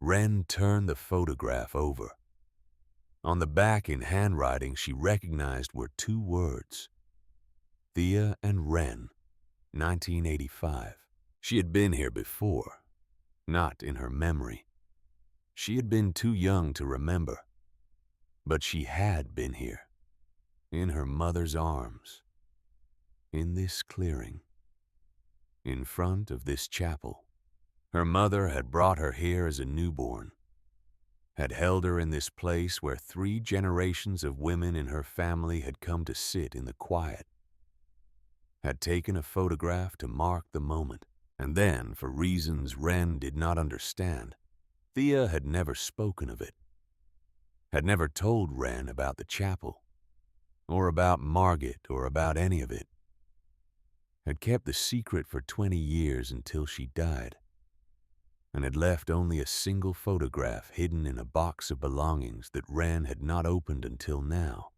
Wren turned the photograph over. On the back in handwriting she recognized were two words: Thea and Wren, 1985. She had been here before, not in her memory. She had been too young to remember, but she had been here, in her mother's arms, in this clearing, in front of this chapel. Her mother had brought her here as a newborn, had held her in this place where 3 generations of women in her family had come to sit in the quiet, had taken a photograph to mark the moment, and then, for reasons Wren did not understand, Thea had never spoken of it, had never told Wren about the chapel, or about Margit, or about any of it, had kept the secret for 20 years until she died, and had left only a single photograph hidden in a box of belongings that Wren had not opened until now.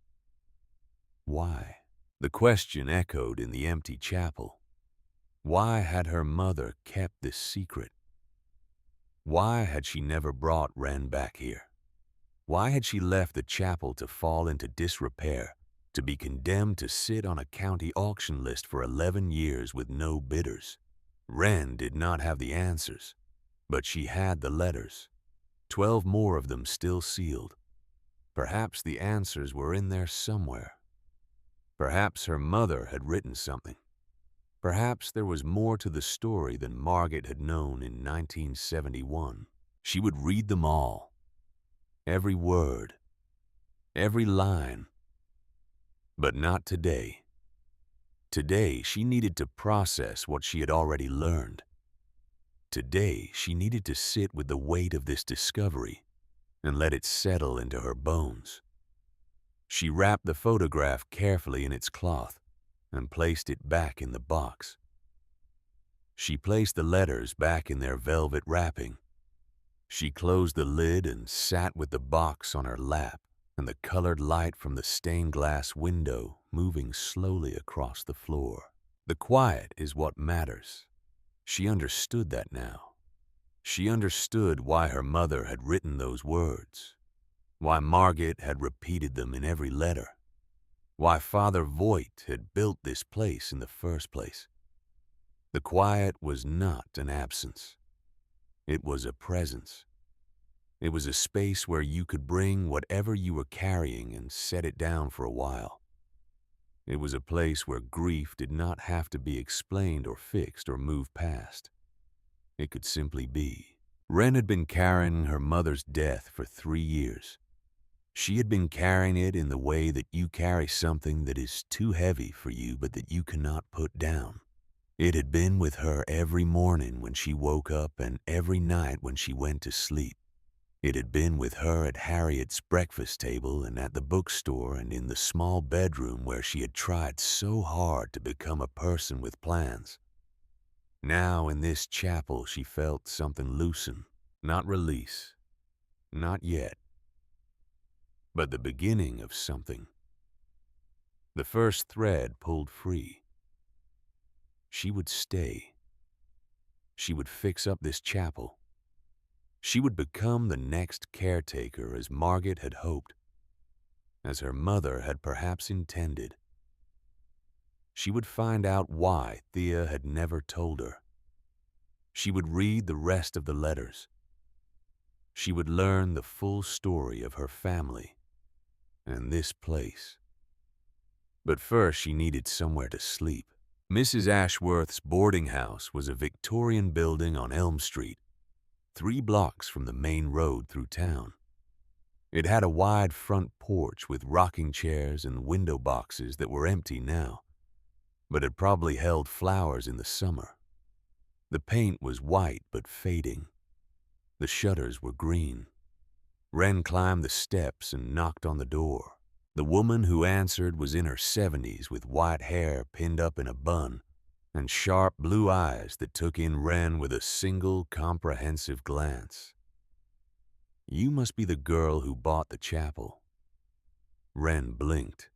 Why? The question echoed in the empty chapel. Why had her mother kept this secret? Why had she never brought Wren back here? Why had she left the chapel to fall into disrepair, to be condemned to sit on a county auction list for 11 years with no bidders? Wren did not have the answers, but she had the letters, 12 more of them still sealed. Perhaps the answers were in there somewhere. Perhaps her mother had written something. Perhaps there was more to the story than Margit had known in 1971. She would read them all. Every word. Every line. But not today. Today she needed to process what she had already learned. Today she needed to sit with the weight of this discovery and let it settle into her bones. She wrapped the photograph carefully in its cloth and placed it back in the box. She placed the letters back in their velvet wrapping. She closed the lid and sat with the box on her lap and the colored light from the stained glass window moving slowly across the floor. The quiet is what matters. She understood that now. She understood why her mother had written those words, why Margit had repeated them in every letter, why Father Voigt had built this place in the first place. The quiet was not an absence. It was a presence. It was a space where you could bring whatever you were carrying and set it down for a while. It was a place where grief did not have to be explained or fixed or moved past. It could simply be. Wren had been carrying her mother's death for 3 years. She had been carrying it in the way that you carry something that is too heavy for you but that you cannot put down. It had been with her every morning when she woke up and every night when she went to sleep. It had been with her at Harriet's breakfast table and at the bookstore and in the small bedroom where she had tried so hard to become a person with plans. Now in this chapel she felt something loosen, not release, not yet, but the beginning of something. The first thread pulled free. She would stay. She would fix up this chapel. She would become the next caretaker as Margit had hoped, as her mother had perhaps intended. She would find out why Thea had never told her. She would read the rest of the letters. She would learn the full story of her family and this place. But first she needed somewhere to sleep. Mrs. Ashworth's boarding house was a Victorian building on Elm Street, 3 blocks from the main road through town. It had a wide front porch with rocking chairs and window boxes that were empty now, but had probably held flowers in the summer. The paint was white but fading. The shutters were green. Wren climbed the steps and knocked on the door. The woman who answered was in her 70s with white hair pinned up in a bun and sharp blue eyes that took in Wren with a single comprehensive glance. "You must be the girl who bought the chapel." Wren blinked.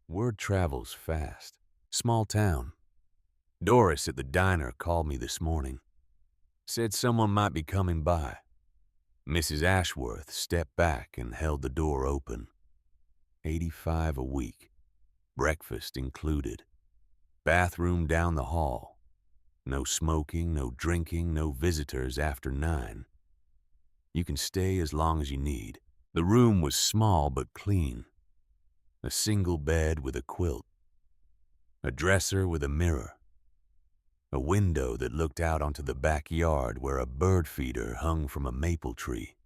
Word travels fast. Small town. Doris at the diner called me this morning. Said someone might be coming by. Mrs. Ashworth stepped back and held the door open. 85 a week. Breakfast included. Bathroom down the hall. No smoking, no drinking, no visitors after 9. You can stay as long as you need. The room was small but clean. A single bed with a quilt. A dresser with a mirror. A window that looked out onto the backyard where a bird feeder hung from a maple tree.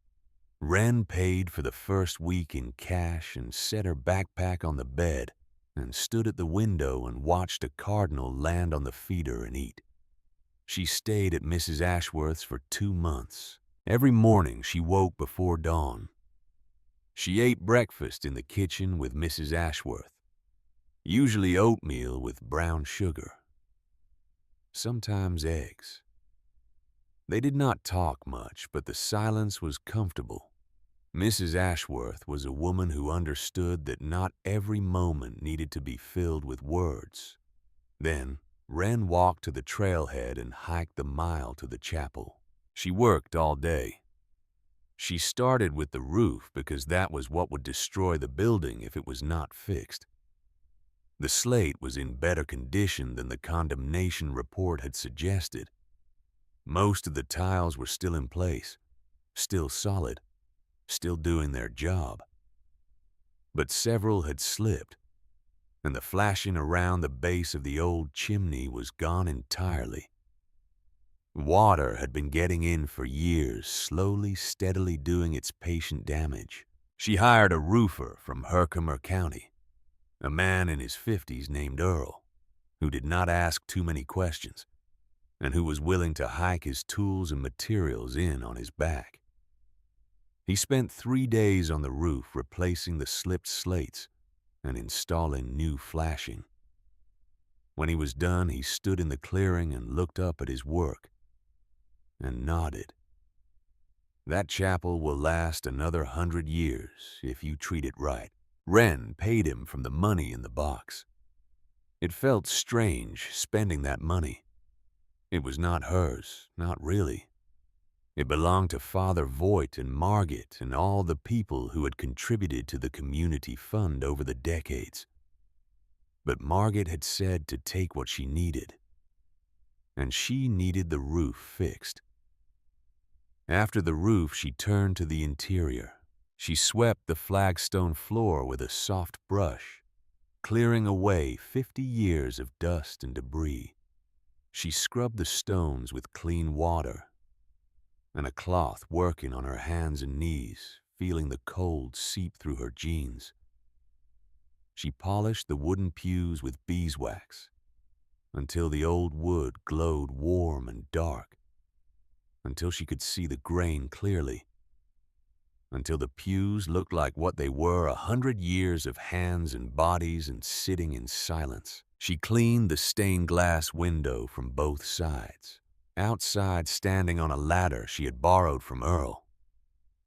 Wren paid for the first week in cash and set her backpack on the bed and stood at the window and watched a cardinal land on the feeder and eat. She stayed at Mrs. Ashworth's for 2 months. Every morning she woke before dawn. She ate breakfast in the kitchen with Mrs. Ashworth, usually oatmeal with brown sugar. Sometimes eggs. They did not talk much, but the silence was comfortable. Mrs. Ashworth was a woman who understood that not every moment needed to be filled with words. Then, Wren walked to the trailhead and hiked the mile to the chapel. She worked all day. She started with the roof because that was what would destroy the building if it was not fixed. The slate was in better condition than the condemnation report had suggested. Most of the tiles were still in place, still solid, still doing their job. But several had slipped, and the flashing around the base of the old chimney was gone entirely. Water had been getting in for years, slowly, steadily doing its patient damage. She hired a roofer from Herkimer County, a man in his 50s named Earl, who did not ask too many questions, and who was willing to hike his tools and materials in on his back. He spent 3 days on the roof replacing the slipped slates and installing new flashing. When he was done, he stood in the clearing and looked up at his work and nodded. "That chapel will last another 100 years if you treat it right." Wren paid him from the money in the box. It felt strange spending that money. It was not hers, not really. It belonged to Father Voigt and Margit and all the people who had contributed to the community fund over the decades. But Margit had said to take what she needed, and she needed the roof fixed. After the roof, she turned to the interior. She swept the flagstone floor with a soft brush, clearing away 50 years of dust and debris. She scrubbed the stones with clean water and a cloth, working on her hands and knees, feeling the cold seep through her jeans. She polished the wooden pews with beeswax until the old wood glowed warm and dark, until she could see the grain clearly, until the pews looked like what they were 100 years of hands and bodies and sitting in silence. She cleaned the stained glass window from both sides. Outside, standing on a ladder she had borrowed from Earl,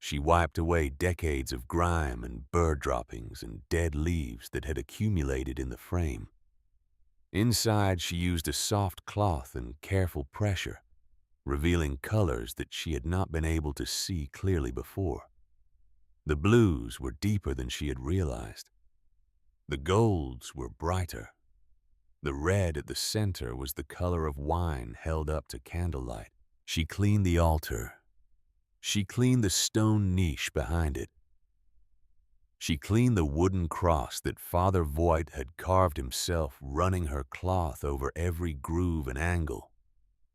she wiped away decades of grime and bird droppings and dead leaves that had accumulated in the frame. Inside, she used a soft cloth and careful pressure, revealing colors that she had not been able to see clearly before. The blues were deeper than she had realized. The golds were brighter. The red at the center was the color of wine held up to candlelight. She cleaned the altar. She cleaned the stone niche behind it. She cleaned the wooden cross that Father Voigt had carved himself, running her cloth over every groove and angle,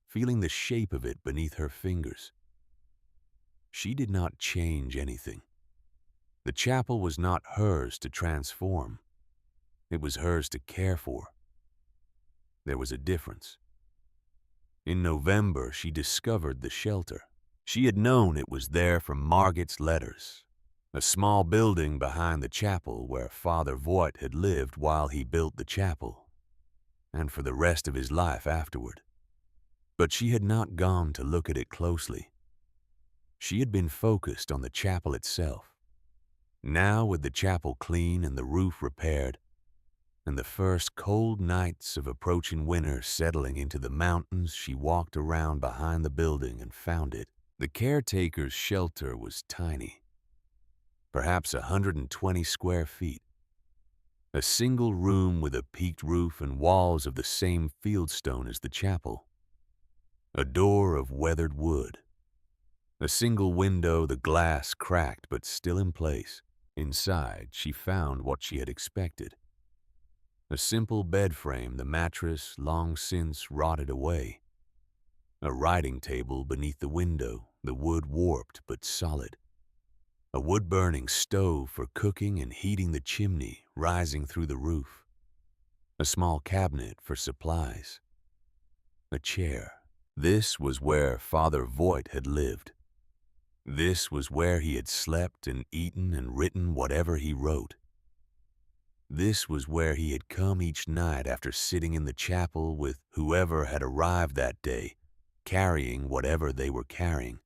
feeling the shape of it beneath her fingers. She did not change anything. The chapel was not hers to transform. It was hers to care for. There was a difference. In November, she discovered the shelter. She had known it was there from Margot's letters, a small building behind the chapel where Father Voigt had lived while he built the chapel, and for the rest of his life afterward. But she had not gone to look at it closely. She had been focused on the chapel itself. Now, with the chapel clean and the roof repaired, and the first cold nights of approaching winter settling into the mountains, she walked around behind the building and found it. The caretaker's shelter was tiny, perhaps 120 square feet. A single room with a peaked roof and walls of the same fieldstone as the chapel. A door of weathered wood. A single window, the glass cracked but still in place. Inside, she found what she had expected. A simple bed frame, the mattress long since rotted away. A writing table beneath the window, the wood warped but solid. A wood-burning stove for cooking and heating the chimney rising through the roof. A small cabinet for supplies. A chair. This was where Father Voigt had lived. This was where he had slept and eaten and written whatever he wrote. This was where he had come each night after sitting in the chapel with whoever had arrived that day, carrying whatever they were carrying.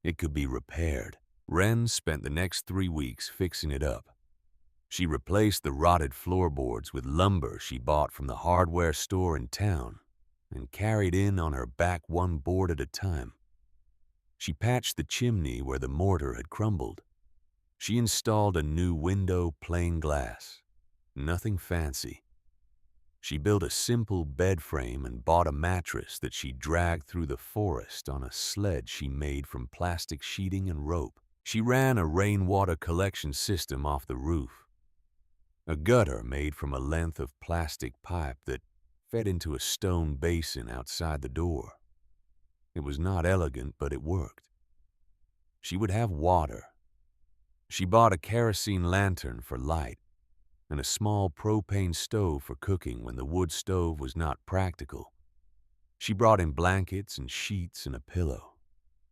It could be repaired. Wren spent the next 3 weeks fixing it up. She replaced the rotted floorboards with lumber she bought from the hardware store in town and carried in on her back one board at a time. She patched the chimney where the mortar had crumbled. She installed a new window, plain glass. Nothing fancy. She built a simple bed frame and bought a mattress that she dragged through the forest on a sled she made from plastic sheeting and rope. She ran a rainwater collection system off the roof. A gutter made from a length of plastic pipe that fed into a stone basin outside the door. It was not elegant, but it worked. She would have water. She bought a kerosene lantern for light and a small propane stove for cooking when the wood stove was not practical. She brought in blankets and sheets and a pillow.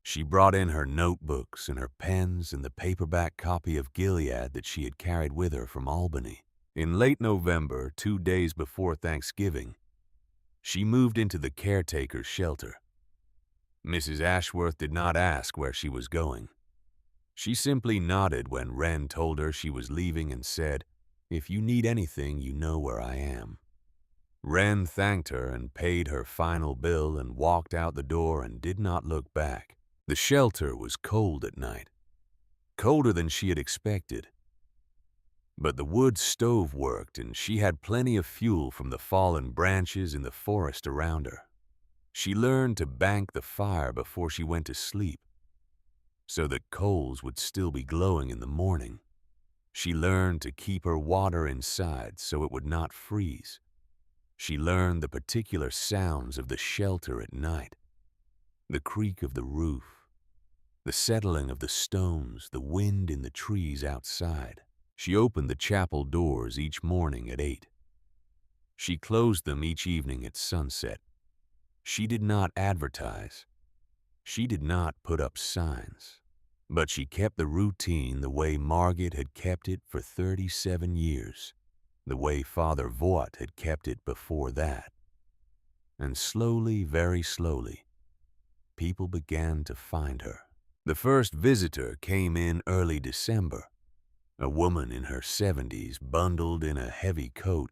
She brought in her notebooks and her pens and the paperback copy of Gilead that she had carried with her from Albany. In late November, 2 days before Thanksgiving, she moved into the caretaker's shelter. Mrs. Ashworth did not ask where she was going. She simply nodded when Wren told her she was leaving and said, "If you need anything, you know where I am." Wren thanked her and paid her final bill and walked out the door and did not look back. The shelter was cold at night, colder than she had expected. But the wood stove worked and she had plenty of fuel from the fallen branches in the forest around her. She learned to bank the fire before she went to sleep, so that coals would still be glowing in the morning. She learned to keep her water inside so it would not freeze. She learned the particular sounds of the shelter at night. The creak of the roof, the settling of the stones, the wind in the trees outside. She opened the chapel doors each morning at 8. She closed them each evening at sunset. She did not advertise. She did not put up signs. But she kept the routine the way Margot had kept it for 37 years, the way Father Voigt had kept it before that. And slowly, very slowly, people began to find her. The first visitor came in early December, a woman in her 70s, bundled in a heavy coat,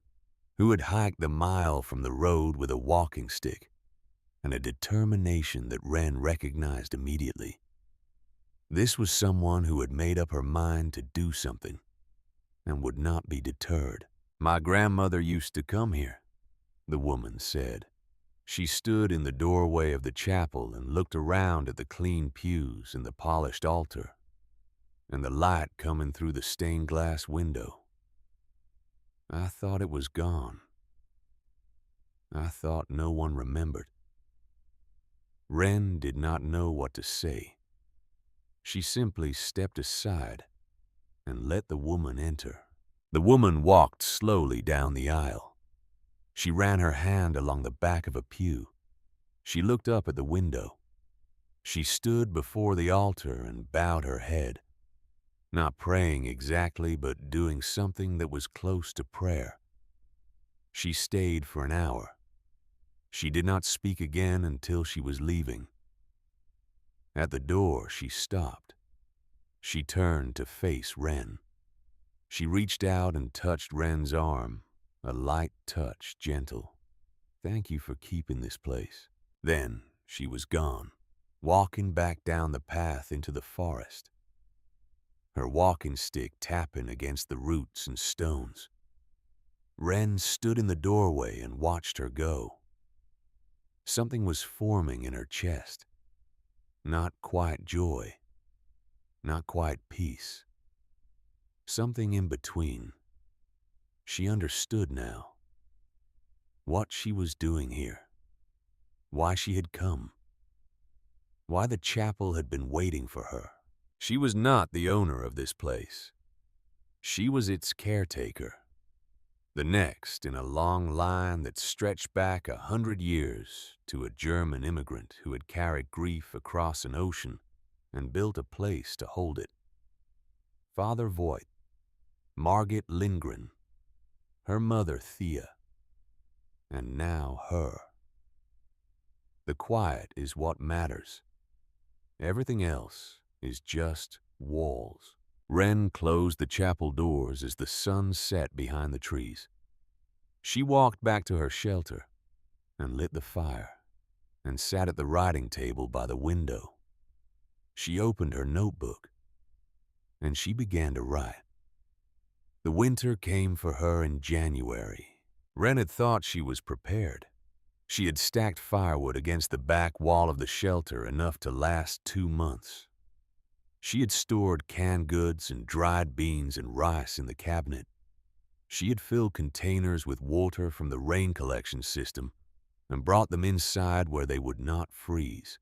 who had hiked the mile from the road with a walking stick and a determination that Wren recognized immediately. This was someone who had made up her mind to do something and would not be deterred. "My grandmother used to come here," the woman said. She stood in the doorway of the chapel and looked around at the clean pews and the polished altar and the light coming through the stained glass window. "I thought it was gone. I thought no one remembered." Wren did not know what to say. She simply stepped aside and let the woman enter. The woman walked slowly down the aisle. She ran her hand along the back of a pew. She looked up at the window. She stood before the altar and bowed her head, not praying exactly, but doing something that was close to prayer. She stayed for an hour. She did not speak again until she was leaving. At the door, she stopped. She turned to face Ren. She reached out and touched Ren's arm, a light touch, gentle. "Thank you for keeping this place." Then she was gone, walking back down the path into the forest, her walking stick tapping against the roots and stones. Ren stood in the doorway and watched her go. Something was forming in her chest. Not quite joy, not quite peace. Something in between. She understood now what she was doing here, why she had come, why the chapel had been waiting for her. She was not the owner of this place. She was its caretaker, the next in a long line that stretched back 100 years to a German immigrant who had carried grief across an ocean and built a place to hold it. Father Voigt, Margit Lindgren, her mother Thea, and now her. The quiet is what matters. Everything else is just walls. Ren closed the chapel doors as the sun set behind the trees. She walked back to her shelter and lit the fire and sat at the writing table by the window. She opened her notebook and she began to write. The winter came for her in January. Ren had thought she was prepared. She had stacked firewood against the back wall of the shelter enough to last 2 months. She had stored canned goods and dried beans and rice in the cabinet. She had filled containers with water from the rain collection system and brought them inside where they would not freeze.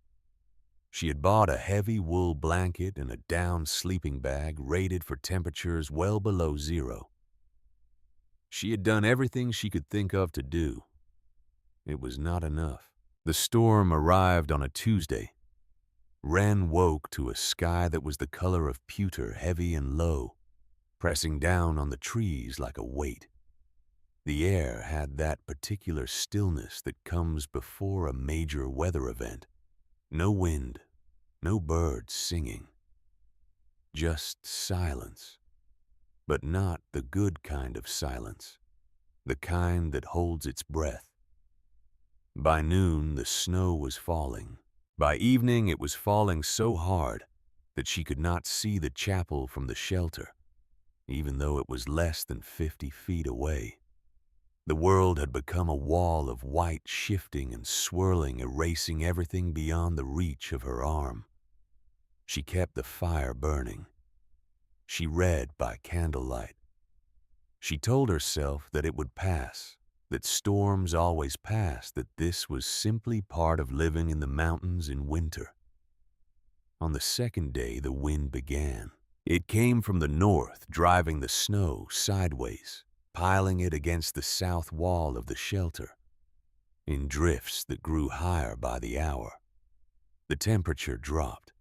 She had bought a heavy wool blanket and a down sleeping bag rated for temperatures well below zero. She had done everything she could think of to do. It was not enough. The storm arrived on a Tuesday. Ren woke to a sky that was the color of pewter, heavy and low, pressing down on the trees like a weight. The air had that particular stillness that comes before a major weather event. No wind, no birds singing. Just silence. But not the good kind of silence, the kind that holds its breath. By noon, the snow was falling. By evening, it was falling so hard that she could not see the chapel from the shelter, even though it was less than 50 feet away. The world had become a wall of white shifting and swirling, erasing everything beyond the reach of her arm. She kept the fire burning. She read by candlelight. She told herself that it would pass, that storms always pass, that this was simply part of living in the mountains in winter. On the second day, the wind began. It came from the north, driving the snow sideways, piling it against the south wall of the shelter, in drifts that grew higher by the hour. The temperature dropped.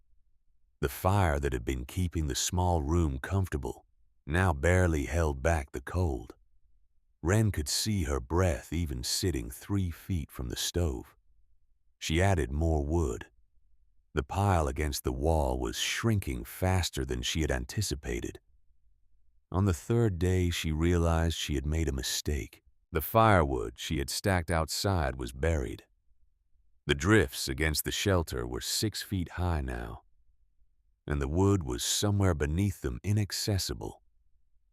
The fire that had been keeping the small room comfortable now barely held back the cold. Ren could see her breath even sitting 3 feet from the stove. She added more wood. The pile against the wall was shrinking faster than she had anticipated. On the third day, she realized she had made a mistake. The firewood she had stacked outside was buried. The drifts against the shelter were 6 feet high now, and the wood was somewhere beneath them, inaccessible.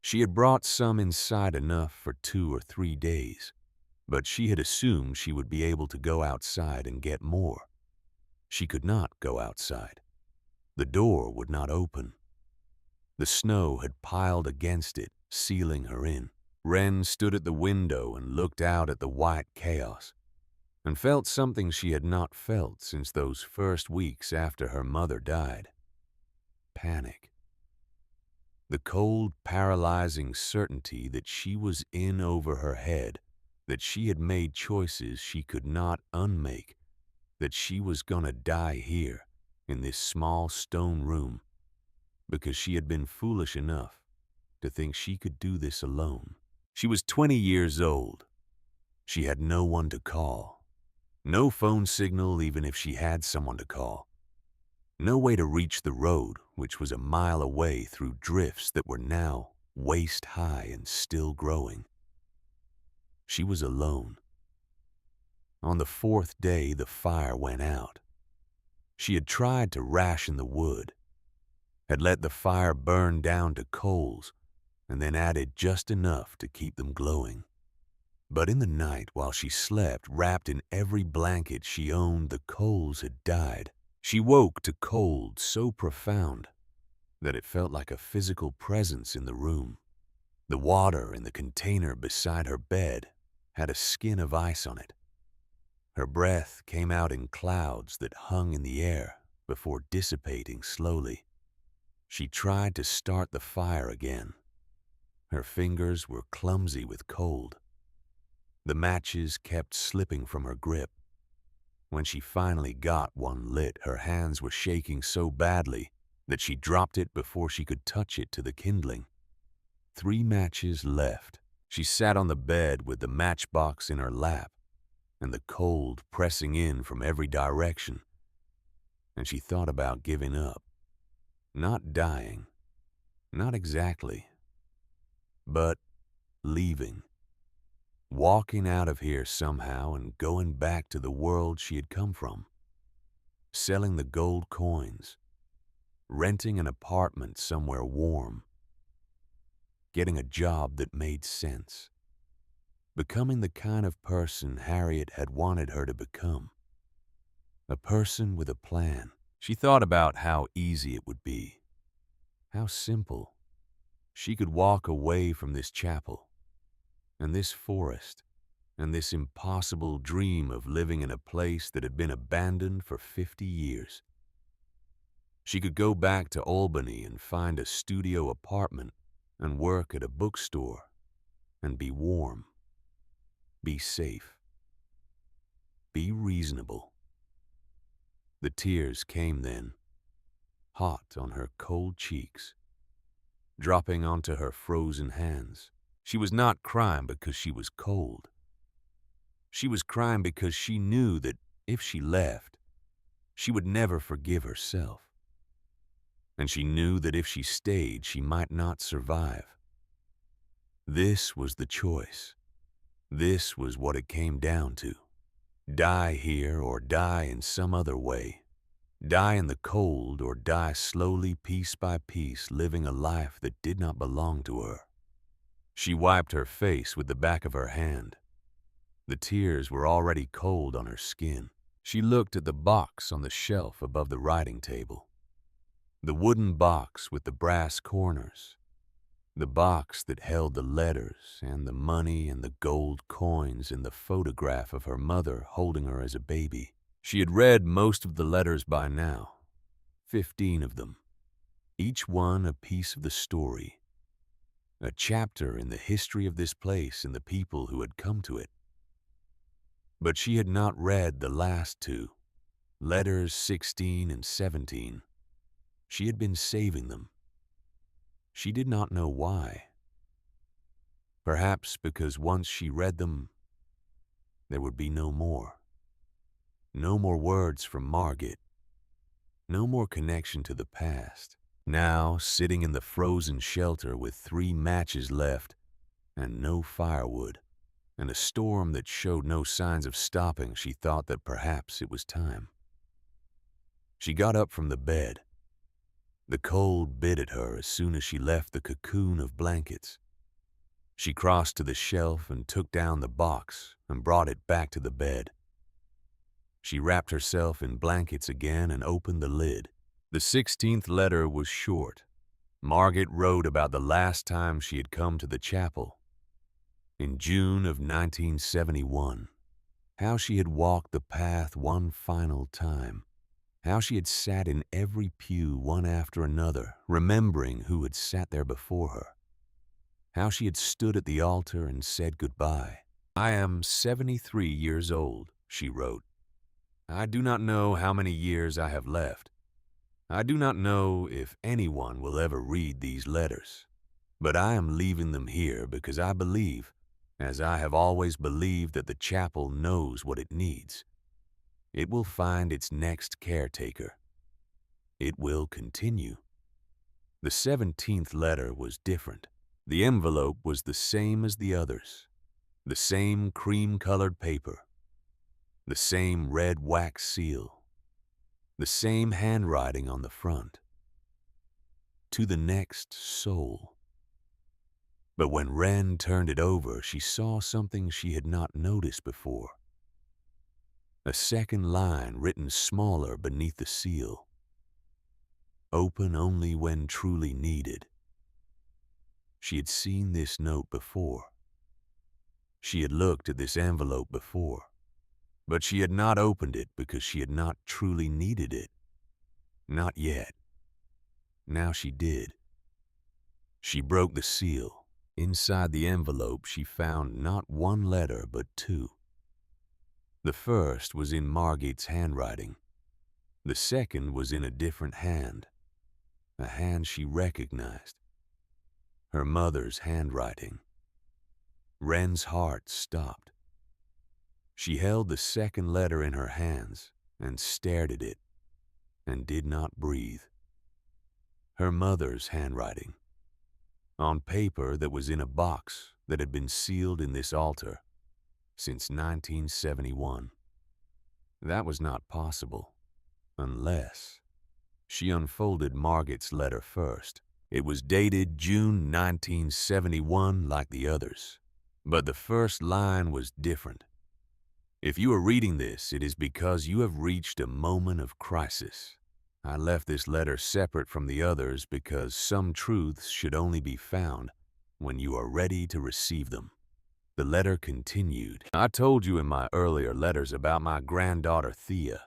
She had brought some inside enough for 2 or 3 days, but she had assumed she would be able to go outside and get more. She could not go outside. The door would not open. The snow had piled against it, sealing her in. Ren stood at the window and looked out at the white chaos, and felt something she had not felt since those first weeks after her mother died. Panic. The cold, paralyzing certainty that she was in over her head, that she had made choices she could not unmake, that she was gonna die here, in this small stone room because she had been foolish enough to think she could do this alone. She was 20 years old. She had no one to call. No phone signal even if she had someone to call. No way to reach the road, which was a mile away through drifts that were now waist high and still growing. She was alone. On the fourth day, the fire went out. She had tried to ration the wood, had let the fire burn down to coals, and then added just enough to keep them glowing. But in the night, while she slept, wrapped in every blanket she owned, the coals had died. She woke to cold so profound that it felt like a physical presence in the room. The water in the container beside her bed had a skin of ice on it. Her breath came out in clouds that hung in the air before dissipating slowly. She tried to start the fire again. Her fingers were clumsy with cold. The matches kept slipping from her grip. When she finally got one lit, her hands were shaking so badly that she dropped it before she could touch it to the kindling. 3 matches left. She sat on the bed with the matchbox in her lap and the cold pressing in from every direction, and she thought about giving up. Not dying, not exactly, but leaving. Walking out of here somehow and going back to the world she had come from. Selling the gold coins. Renting an apartment somewhere warm. Getting a job that made sense. Becoming the kind of person Harriet had wanted her to become. A person with a plan. She thought about how easy it would be. How simple. She could walk away from this chapel and this forest and this impossible dream of living in a place that had been abandoned for 50 years. She could go back to Albany and find a studio apartment and work at a bookstore and be warm, be safe, be reasonable. The tears came then, hot on her cold cheeks, dropping onto her frozen hands. She was not crying because she was cold. She was crying because she knew that if she left, she would never forgive herself. And she knew that if she stayed, she might not survive. This was the choice. This was what it came down to. Die here or die in some other way. Die in the cold or die slowly, piece by piece, living a life that did not belong to her. She wiped her face with the back of her hand. The tears were already cold on her skin. She looked at the box on the shelf above the writing table. The wooden box with the brass corners. The box that held the letters and the money and the gold coins and the photograph of her mother holding her as a baby. She had read most of the letters by now, 15 of them, each one a piece of the story, a chapter in the history of this place and the people who had come to it. But she had not read the last 2, letters 16 and 17. She had been saving them. She did not know why. Perhaps because once she read them, there would be no more. No more words from Margaret. No more connection to the past. Now, sitting in the frozen shelter with 3 matches left and no firewood, and a storm that showed no signs of stopping, she thought that perhaps it was time. She got up from the bed. The cold bit at her as soon as she left the cocoon of blankets. She crossed to the shelf and took down the box and brought it back to the bed. She wrapped herself in blankets again and opened the lid. The 16th letter was short. Margaret wrote about the last time she had come to the chapel. In June of 1971. How she had walked the path one final time. How she had sat in every pew one after another, remembering who had sat there before her. How she had stood at the altar and said goodbye. I am 73 years old, she wrote. I do not know how many years I have left. I do not know if anyone will ever read these letters, but I am leaving them here because I believe, as I have always believed, that the chapel knows what it needs. It will find its next caretaker. It will continue. The 17th letter was different. The envelope was the same as the others. The same cream-colored paper. The same red wax seal. The same handwriting on the front. To the next soul. But when Wren turned it over, she saw something she had not noticed before. A second line written smaller beneath the seal. Open only when truly needed. She had seen this note before. She had looked at this envelope before, but she had not opened it because she had not truly needed it. Not yet. Now she did. She broke the seal. Inside the envelope she found not one letter but two. The first was in Margit's handwriting. The second was in a different hand, a hand she recognized. Her mother's handwriting. Wren's heart stopped. She held the second letter in her hands and stared at it and did not breathe. Her mother's handwriting. On paper that was in a box that had been sealed in this altar since 1971. That was not possible, unless... She unfolded Margit's letter first. It was dated June 1971 like the others, but the first line was different. If you are reading this, it is because you have reached a moment of crisis. I left this letter separate from the others because some truths should only be found when you are ready to receive them. The letter continued. I told you in my earlier letters about my granddaughter Thea,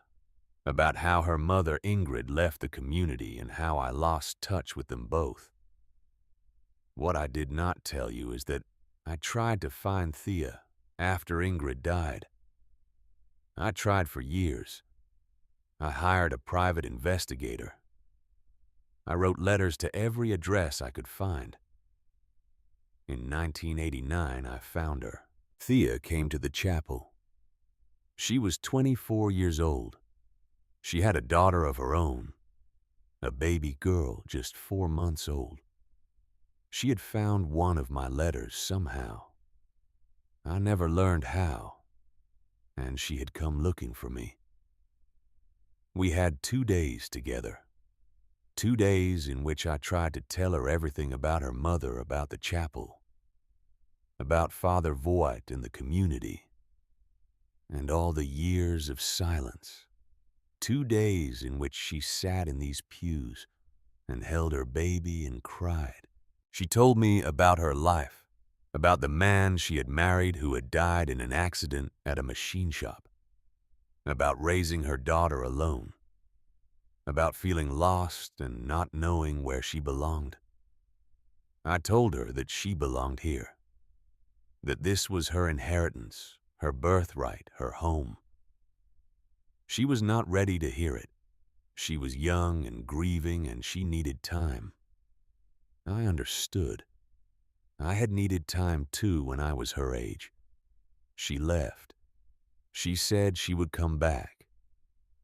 about how her mother Ingrid left the community and how I lost touch with them both. What I did not tell you is that I tried to find Thea after Ingrid died. I tried for years. I hired a private investigator. I wrote letters to every address I could find. In 1989, I found her. Thea came to the chapel. She was 24 years old. She had a daughter of her own, a baby girl just 4 months old. She had found one of my letters somehow. I never learned how, and she had come looking for me. We had 2 days together. 2 days in which I tried to tell her everything about her mother, about the chapel, about Father Voigt and the community, and all the years of silence. 2 days in which she sat in these pews and held her baby and cried. She told me about her life, about the man she had married who had died in an accident at a machine shop, about raising her daughter alone, about feeling lost and not knowing where she belonged. I told her that she belonged here, that this was her inheritance, her birthright, her home. She was not ready to hear it. She was young and grieving, and she needed time. I understood. I had needed time too when I was her age. She left. She said she would come back.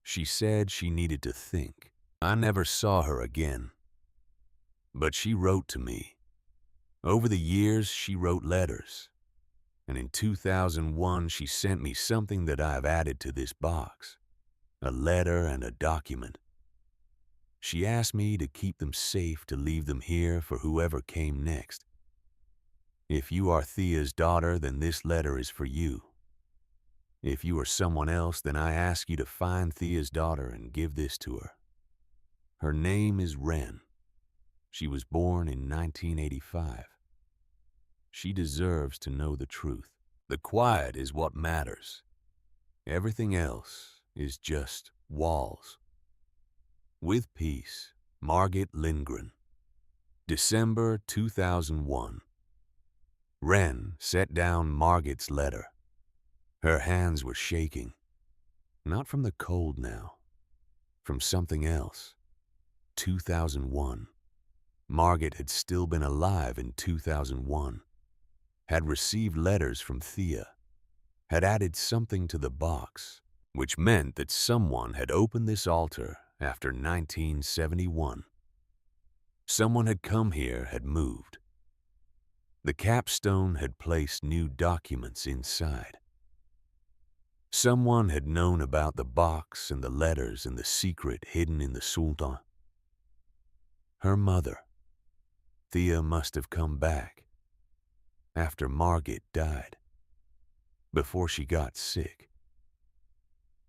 She said she needed to think. I never saw her again. But she wrote to me. Over the years, she wrote letters. And in 2001, she sent me something that I have added to this box. A letter and a document. She asked me to keep them safe, to leave them here for whoever came next. If you are Thea's daughter, then this letter is for you. If you are someone else, then I ask you to find Thea's daughter and give this to her. Her name is Wren. She was born in 1985. She deserves to know the truth. The quiet is what matters. Everything else is just walls. With peace, Margit Lindgren. December 2001. Wren set down Margit's letter. Her hands were shaking, not from the cold now, from something else. 2001. Margaret had still been alive in 2001, had received letters from Thea, had added something to the box, which meant that someone had opened this altar after 1971. Someone had come here, had moved. The capstone had placed new documents inside. Someone had known about the box and the letters and the secret hidden in the sultan. Her mother, Thea, must have come back after Margaret died, before she got sick.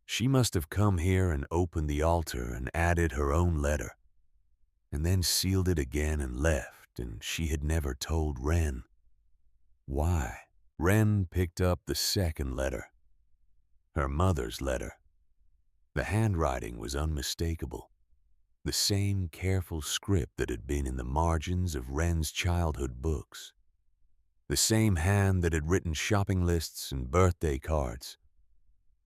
She must have come here and opened the altar and added her own letter, and then sealed it again and left, and she had never told Wren. Why? Wren picked up the second letter, her mother's letter. The handwriting was unmistakable, the same careful script that had been in the margins of Wren's childhood books, the same hand that had written shopping lists and birthday cards,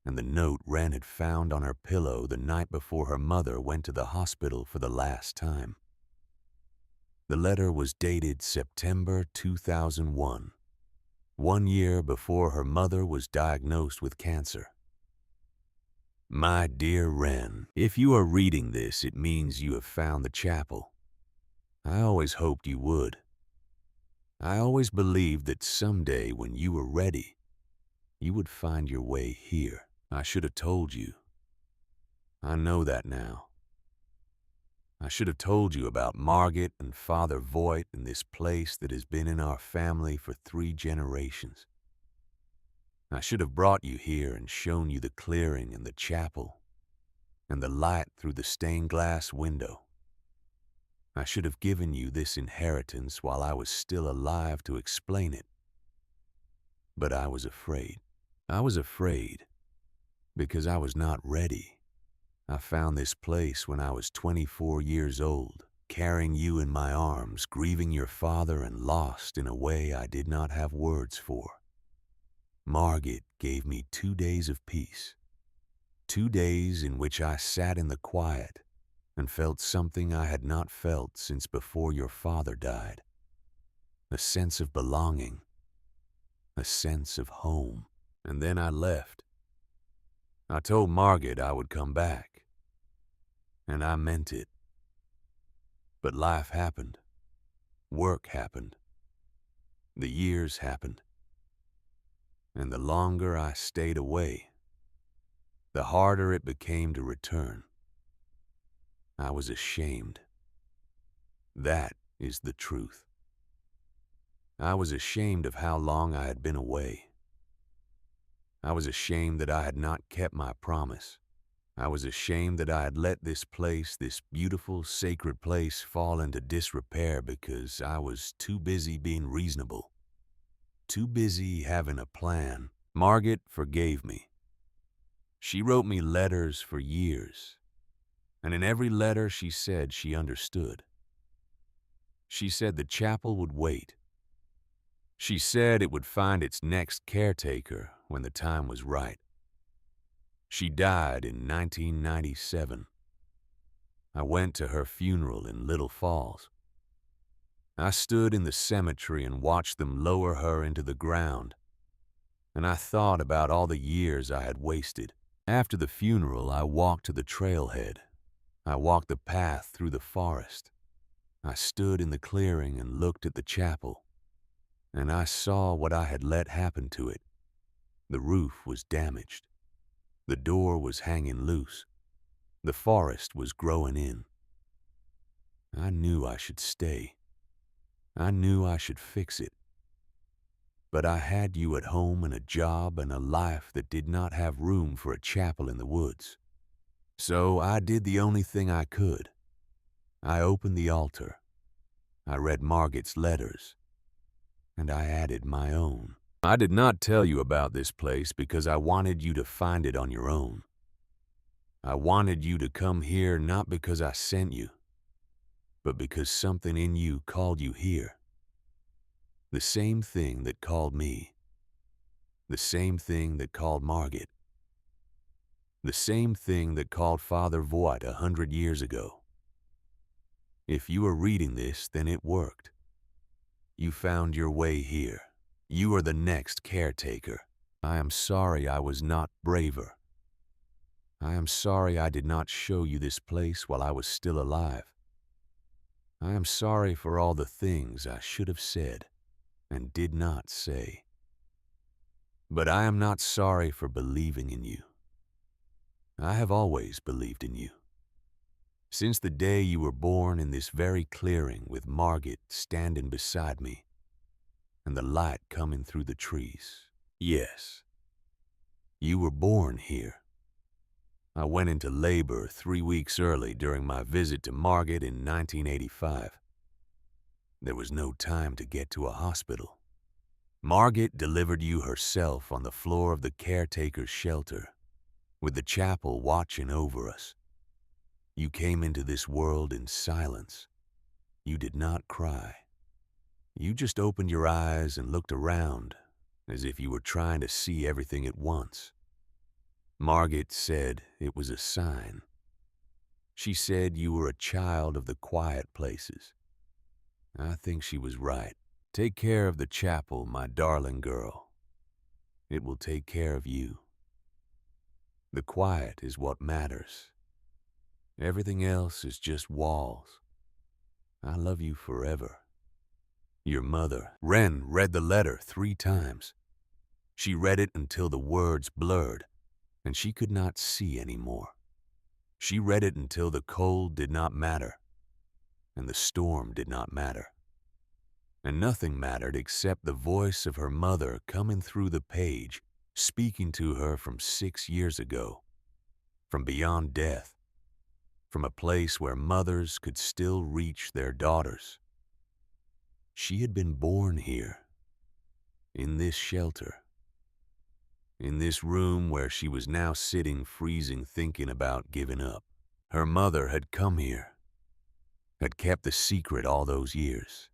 and the note Wren had found on her pillow the night before her mother went to the hospital for the last time. The letter was dated September 2001, 1 year before her mother was diagnosed with cancer. My dear Wren, if you are reading this, it means you have found the chapel. I always hoped you would. I always believed that someday when you were ready, you would find your way here. I should have told you. I know that now. I should have told you about Margaret and Father Voigt and this place that has been in our family for 3 generations. I should have brought you here and shown you the clearing and the chapel and the light through the stained glass window. I should have given you this inheritance while I was still alive to explain it. But I was afraid. I was afraid because I was not ready. I found this place when I was 24 years old, carrying you in my arms, grieving your father and lost in a way I did not have words for. Margaret gave me 2 days of peace, 2 days in which I sat in the quiet and felt something I had not felt since before your father died. A sense of belonging, a sense of home. And then I left. I told Margaret I would come back, and I meant it. But life happened. Work happened. The years happened. And the longer I stayed away, the harder it became to return. I was ashamed. That is the truth. I was ashamed of how long I had been away. I was ashamed that I had not kept my promise. I was ashamed that I had let this place, this beautiful, sacred place, fall into disrepair because I was too busy being reasonable, too busy having a plan. Margaret forgave me. She wrote me letters for years, and in every letter she said she understood. She said the chapel would wait. She said it would find its next caretaker when the time was right. She died in 1997. I went to her funeral in Little Falls. I stood in the cemetery and watched them lower her into the ground, and I thought about all the years I had wasted. After the funeral, I walked to the trailhead. I walked the path through the forest. I stood in the clearing and looked at the chapel, and I saw what I had let happen to it. The roof was damaged. The door was hanging loose. The forest was growing in. I knew I should stay. I knew I should fix it. But I had you at home and a job and a life that did not have room for a chapel in the woods. So I did the only thing I could. I opened the altar. I read Margaret's letters, and I added my own. I did not tell you about this place because I wanted you to find it on your own. I wanted you to come here not because I sent you, but because something in you called you here. The same thing that called me. The same thing that called Margaret. The same thing that called Father Voigt 100 years ago. If you are reading this, then it worked. You found your way here. You are the next caretaker. I am sorry I was not braver. I am sorry I did not show you this place while I was still alive. I am sorry for all the things I should have said and did not say. But I am not sorry for believing in you. I have always believed in you. Since the day you were born in this very clearing with Margaret standing beside me and the light coming through the trees. Yes, you were born here. I went into labor 3 weeks early during my visit to Margaret in 1985. There was no time to get to a hospital. Margaret delivered you herself on the floor of the caretaker's shelter, with the chapel watching over us. You came into this world in silence. You did not cry. You just opened your eyes and looked around, as if you were trying to see everything at once. Margaret said it was a sign. She said you were a child of the quiet places. I think she was right. Take care of the chapel, my darling girl. It will take care of you. The quiet is what matters. Everything else is just walls. I love you forever. Your mother. Wren read the letter 3 times. She read it until the words blurred, and she could not see anymore. She read it until the cold did not matter, and the storm did not matter. And nothing mattered except the voice of her mother coming through the page, speaking to her from 6 years ago, from beyond death, from a place where mothers could still reach their daughters. She had been born here, in this shelter, in this room where she was now sitting freezing thinking about giving up. Her mother had come here, had kept the secret all those years,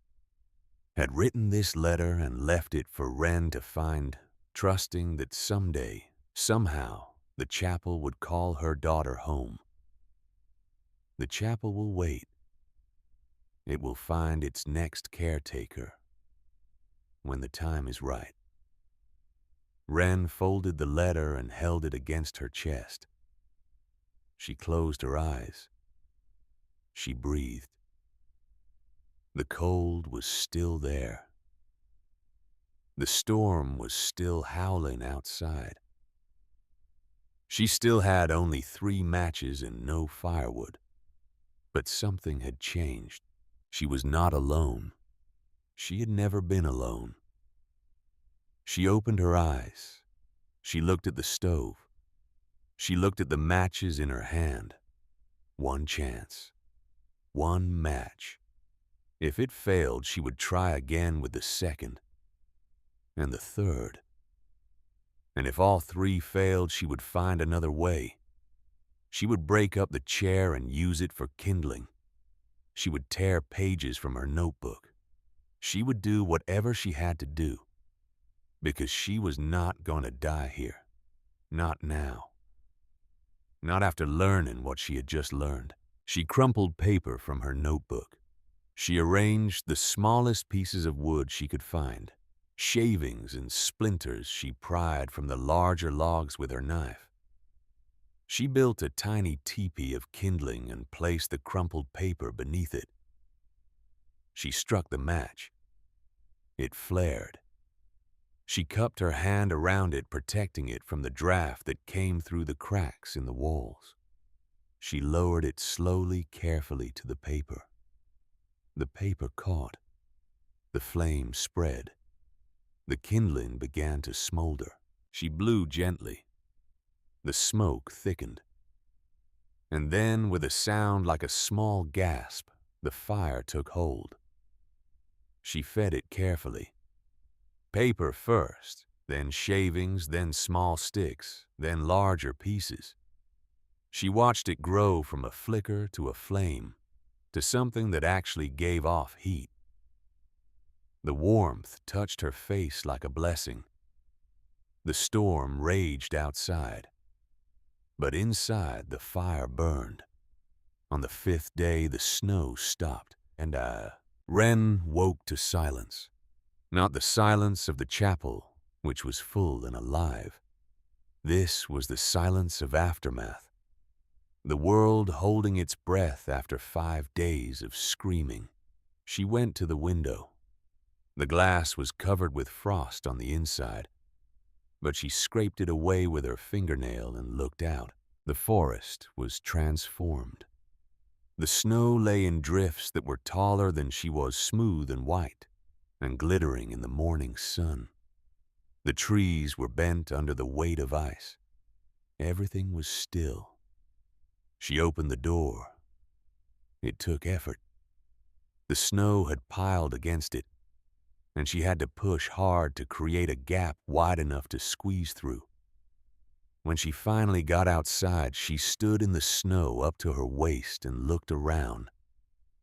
had written this letter and left it for Wren to find, trusting that someday, somehow, the chapel would call her daughter home. The chapel will wait. It will find its next caretaker when the time is right. Wren folded the letter and held it against her chest. She closed her eyes. She breathed. The cold was still there. The storm was still howling outside. She still had only 3 matches and no firewood. But something had changed. She was not alone. She had never been alone. She opened her eyes. She looked at the stove. She looked at the matches in her hand. 1 chance. 1 match. If it failed, she would try again with the second. And the third. And if all 3 failed, she would find another way. She would break up the chair and use it for kindling. She would tear pages from her notebook. She would do whatever she had to do, because she was not going to die here. Not now. Not after learning what she had just learned. She crumpled paper from her notebook. She arranged the smallest pieces of wood she could find. Shavings and splinters she pried from the larger logs with her knife. She built a tiny teepee of kindling and placed the crumpled paper beneath it. She struck the match. It flared. She cupped her hand around it, protecting it from the draft that came through the cracks in the walls. She lowered it slowly, carefully to the paper. The paper caught. The flame spread. The kindling began to smolder. She blew gently. The smoke thickened. And then, with a sound like a small gasp, the fire took hold. She fed it carefully. Paper first, then shavings, then small sticks, then larger pieces. She watched it grow from a flicker to a flame, to something that actually gave off heat. The warmth touched her face like a blessing. The storm raged outside, but inside the fire burned. On the fifth day, the snow stopped, and Wren woke to silence. Not the silence of the chapel, which was full and alive. This was the silence of aftermath. The world holding its breath after 5 days of screaming. She went to the window. The glass was covered with frost on the inside, but she scraped it away with her fingernail and looked out. The forest was transformed. The snow lay in drifts that were taller than she was, smooth and white, and glittering in the morning sun. The trees were bent under the weight of ice. Everything was still. She opened the door. It took effort. The snow had piled against it, and she had to push hard to create a gap wide enough to squeeze through. When she finally got outside, she stood in the snow up to her waist and looked around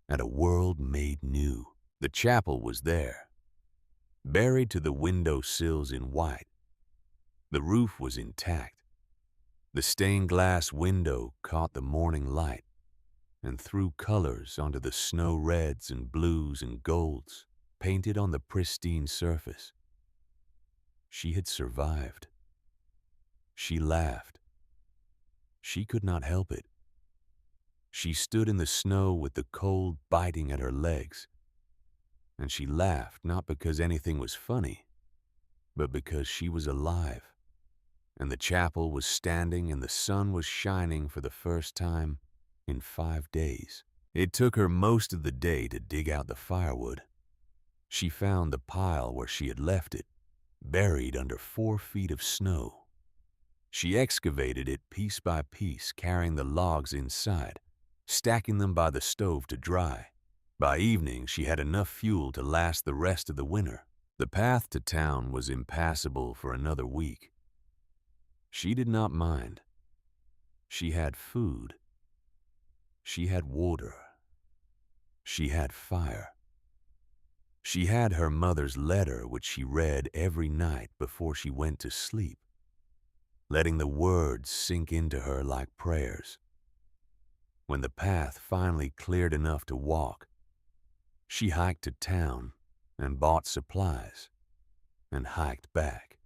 at a world made new. The chapel was there, buried to the window sills in white. The roof was intact. The stained glass window caught the morning light and threw colors onto the snow reds and blues and golds painted on the pristine surface. She had survived. She laughed. She could not help it. She stood in the snow with the cold biting at her legs, and she laughed not because anything was funny, but because she was alive, and the chapel was standing and the sun was shining for the first time in 5 days. It took her most of the day to dig out the firewood. She found the pile where she had left it, buried under 4 feet of snow. She excavated it piece by piece, carrying the logs inside, stacking them by the stove to dry. By evening, she had enough fuel to last the rest of the winter. The path to town was impassable for another week. She did not mind. She had food. She had water. She had fire. She had her mother's letter, which she read every night before she went to sleep, letting the words sink into her like prayers. When the path finally cleared enough to walk, she hiked to town and bought supplies and hiked back.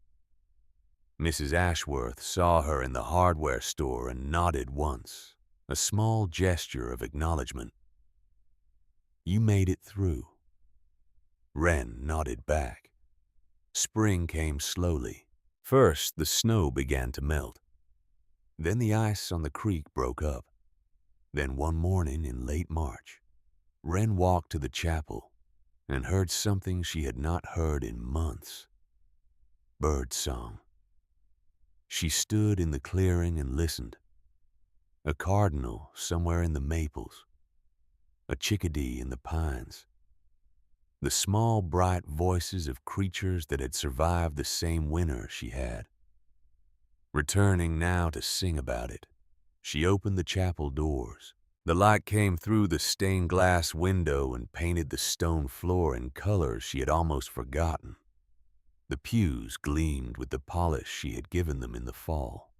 Mrs. Ashworth saw her in the hardware store and nodded once, a small gesture of acknowledgement. "You made it through." Wren nodded back. Spring came slowly. First, the snow began to melt. Then the ice on the creek broke up. Then one morning in late March, Wren walked to the chapel and heard something she had not heard in months. Bird song. She stood in the clearing and listened. A cardinal somewhere in the maples. A chickadee in the pines. The small, bright voices of creatures that had survived the same winter she had. Returning now to sing about it, she opened the chapel doors. The light came through the stained glass window and painted the stone floor in colors she had almost forgotten. The pews gleamed with the polish she had given them in the fall.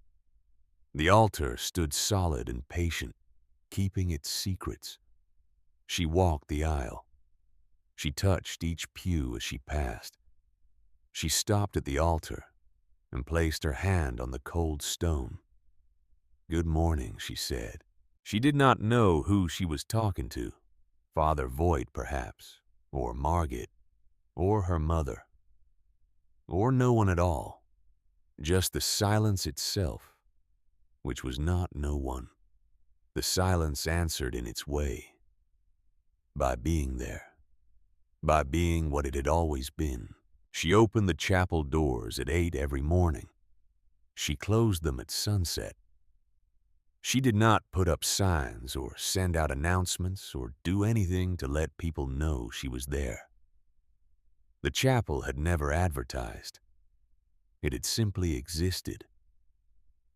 The altar stood solid and patient, keeping its secrets. She walked the aisle. She touched each pew as she passed. She stopped at the altar and placed her hand on the cold stone. "Good morning," she said. She did not know who she was talking to. Father Voigt, perhaps, or Margit, or her mother, or no one at all. Just the silence itself, which was not no one. The silence answered in its way, by being there, by being what it had always been. She opened the chapel doors at 8 every morning. She closed them at sunset. She did not put up signs or send out announcements or do anything to let people know she was there. The chapel had never advertised. It had simply existed,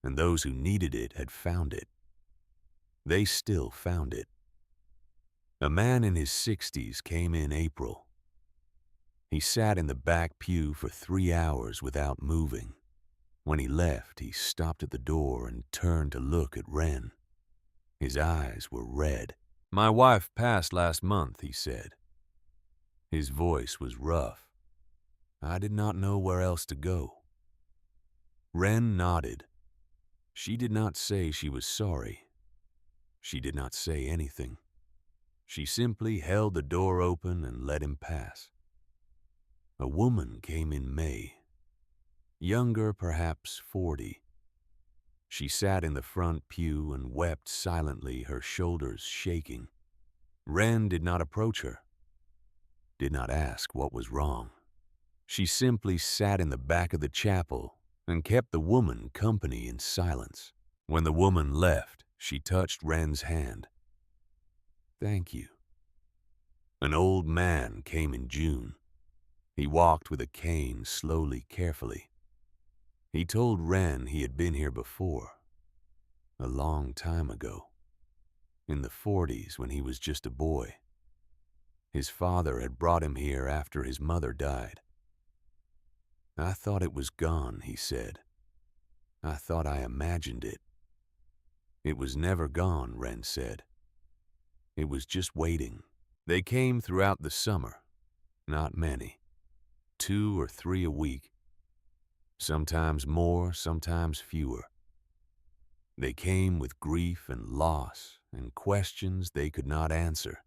and those who needed it had found it. They still found it. A man in his 60s came in April. He sat in the back pew for 3 hours without moving. When he left, he stopped at the door and turned to look at Wren. His eyes were red. "My wife passed last month," he said. His voice was rough. I did not know where else to go. Wren nodded. She did not say she was sorry. She did not say anything. She simply held the door open and let him pass. A woman came in May, younger, perhaps 40. She sat in the front pew and wept silently, her shoulders shaking. Wren did not approach her, did not ask what was wrong. She simply sat in the back of the chapel and kept the woman company in silence. When the woman left, she touched Wren's hand. "Thank you." An old man came in June. He walked with a cane, slowly, carefully. He told Wren he had been here before, a long time ago, in the 40s when he was just a boy. His father had brought him here after his mother died. "I thought it was gone," he said. "I thought I imagined it." "It was never gone," Wren said. "It was just waiting." They came throughout the summer, not many, 2 or 3 a week, sometimes more, sometimes fewer. They came with grief and loss and questions they could not answer.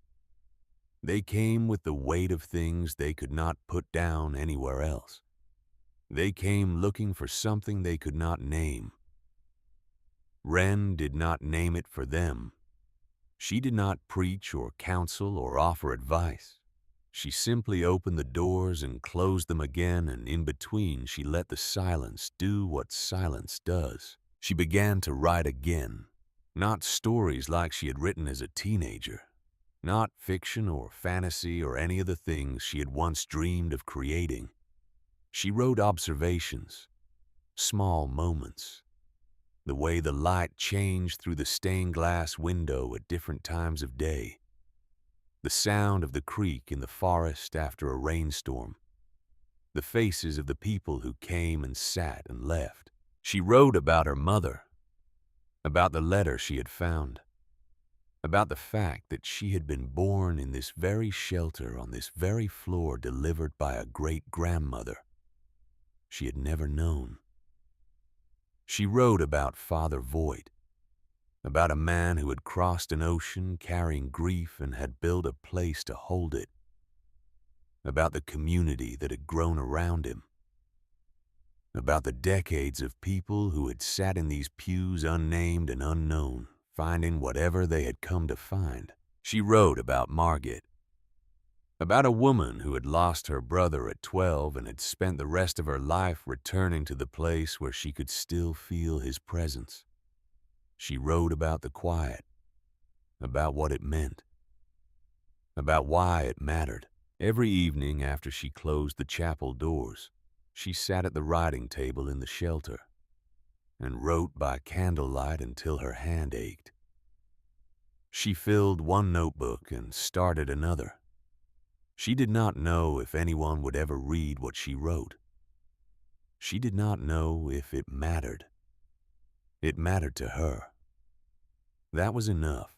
They came with the weight of things they could not put down anywhere else. They came looking for something they could not name. Wren did not name it for them. She did not preach or counsel or offer advice. She simply opened the doors and closed them again, and in between she let the silence do what silence does. She began to write again, not stories like she had written as a teenager, not fiction or fantasy or any of the things she had once dreamed of creating. She wrote observations, small moments, the way the light changed through the stained glass window at different times of day, the sound of the creek in the forest after a rainstorm, the faces of the people who came and sat and left. She wrote about her mother, about the letter she had found, about the fact that she had been born in this very shelter on this very floor delivered by a great-grandmother she had never known. She wrote about Father Voigt, about a man who had crossed an ocean carrying grief and had built a place to hold it, about the community that had grown around him, about the decades of people who had sat in these pews unnamed and unknown, finding whatever they had come to find. She wrote about Margaret, about a woman who had lost her brother at 12 and had spent the rest of her life returning to the place where she could still feel his presence. She wrote about the quiet, about what it meant, about why it mattered. Every evening after she closed the chapel doors, she sat at the writing table in the shelter and wrote by candlelight until her hand ached. She filled one notebook and started another. She did not know if anyone would ever read what she wrote. She did not know if it mattered. It mattered to her. That was enough.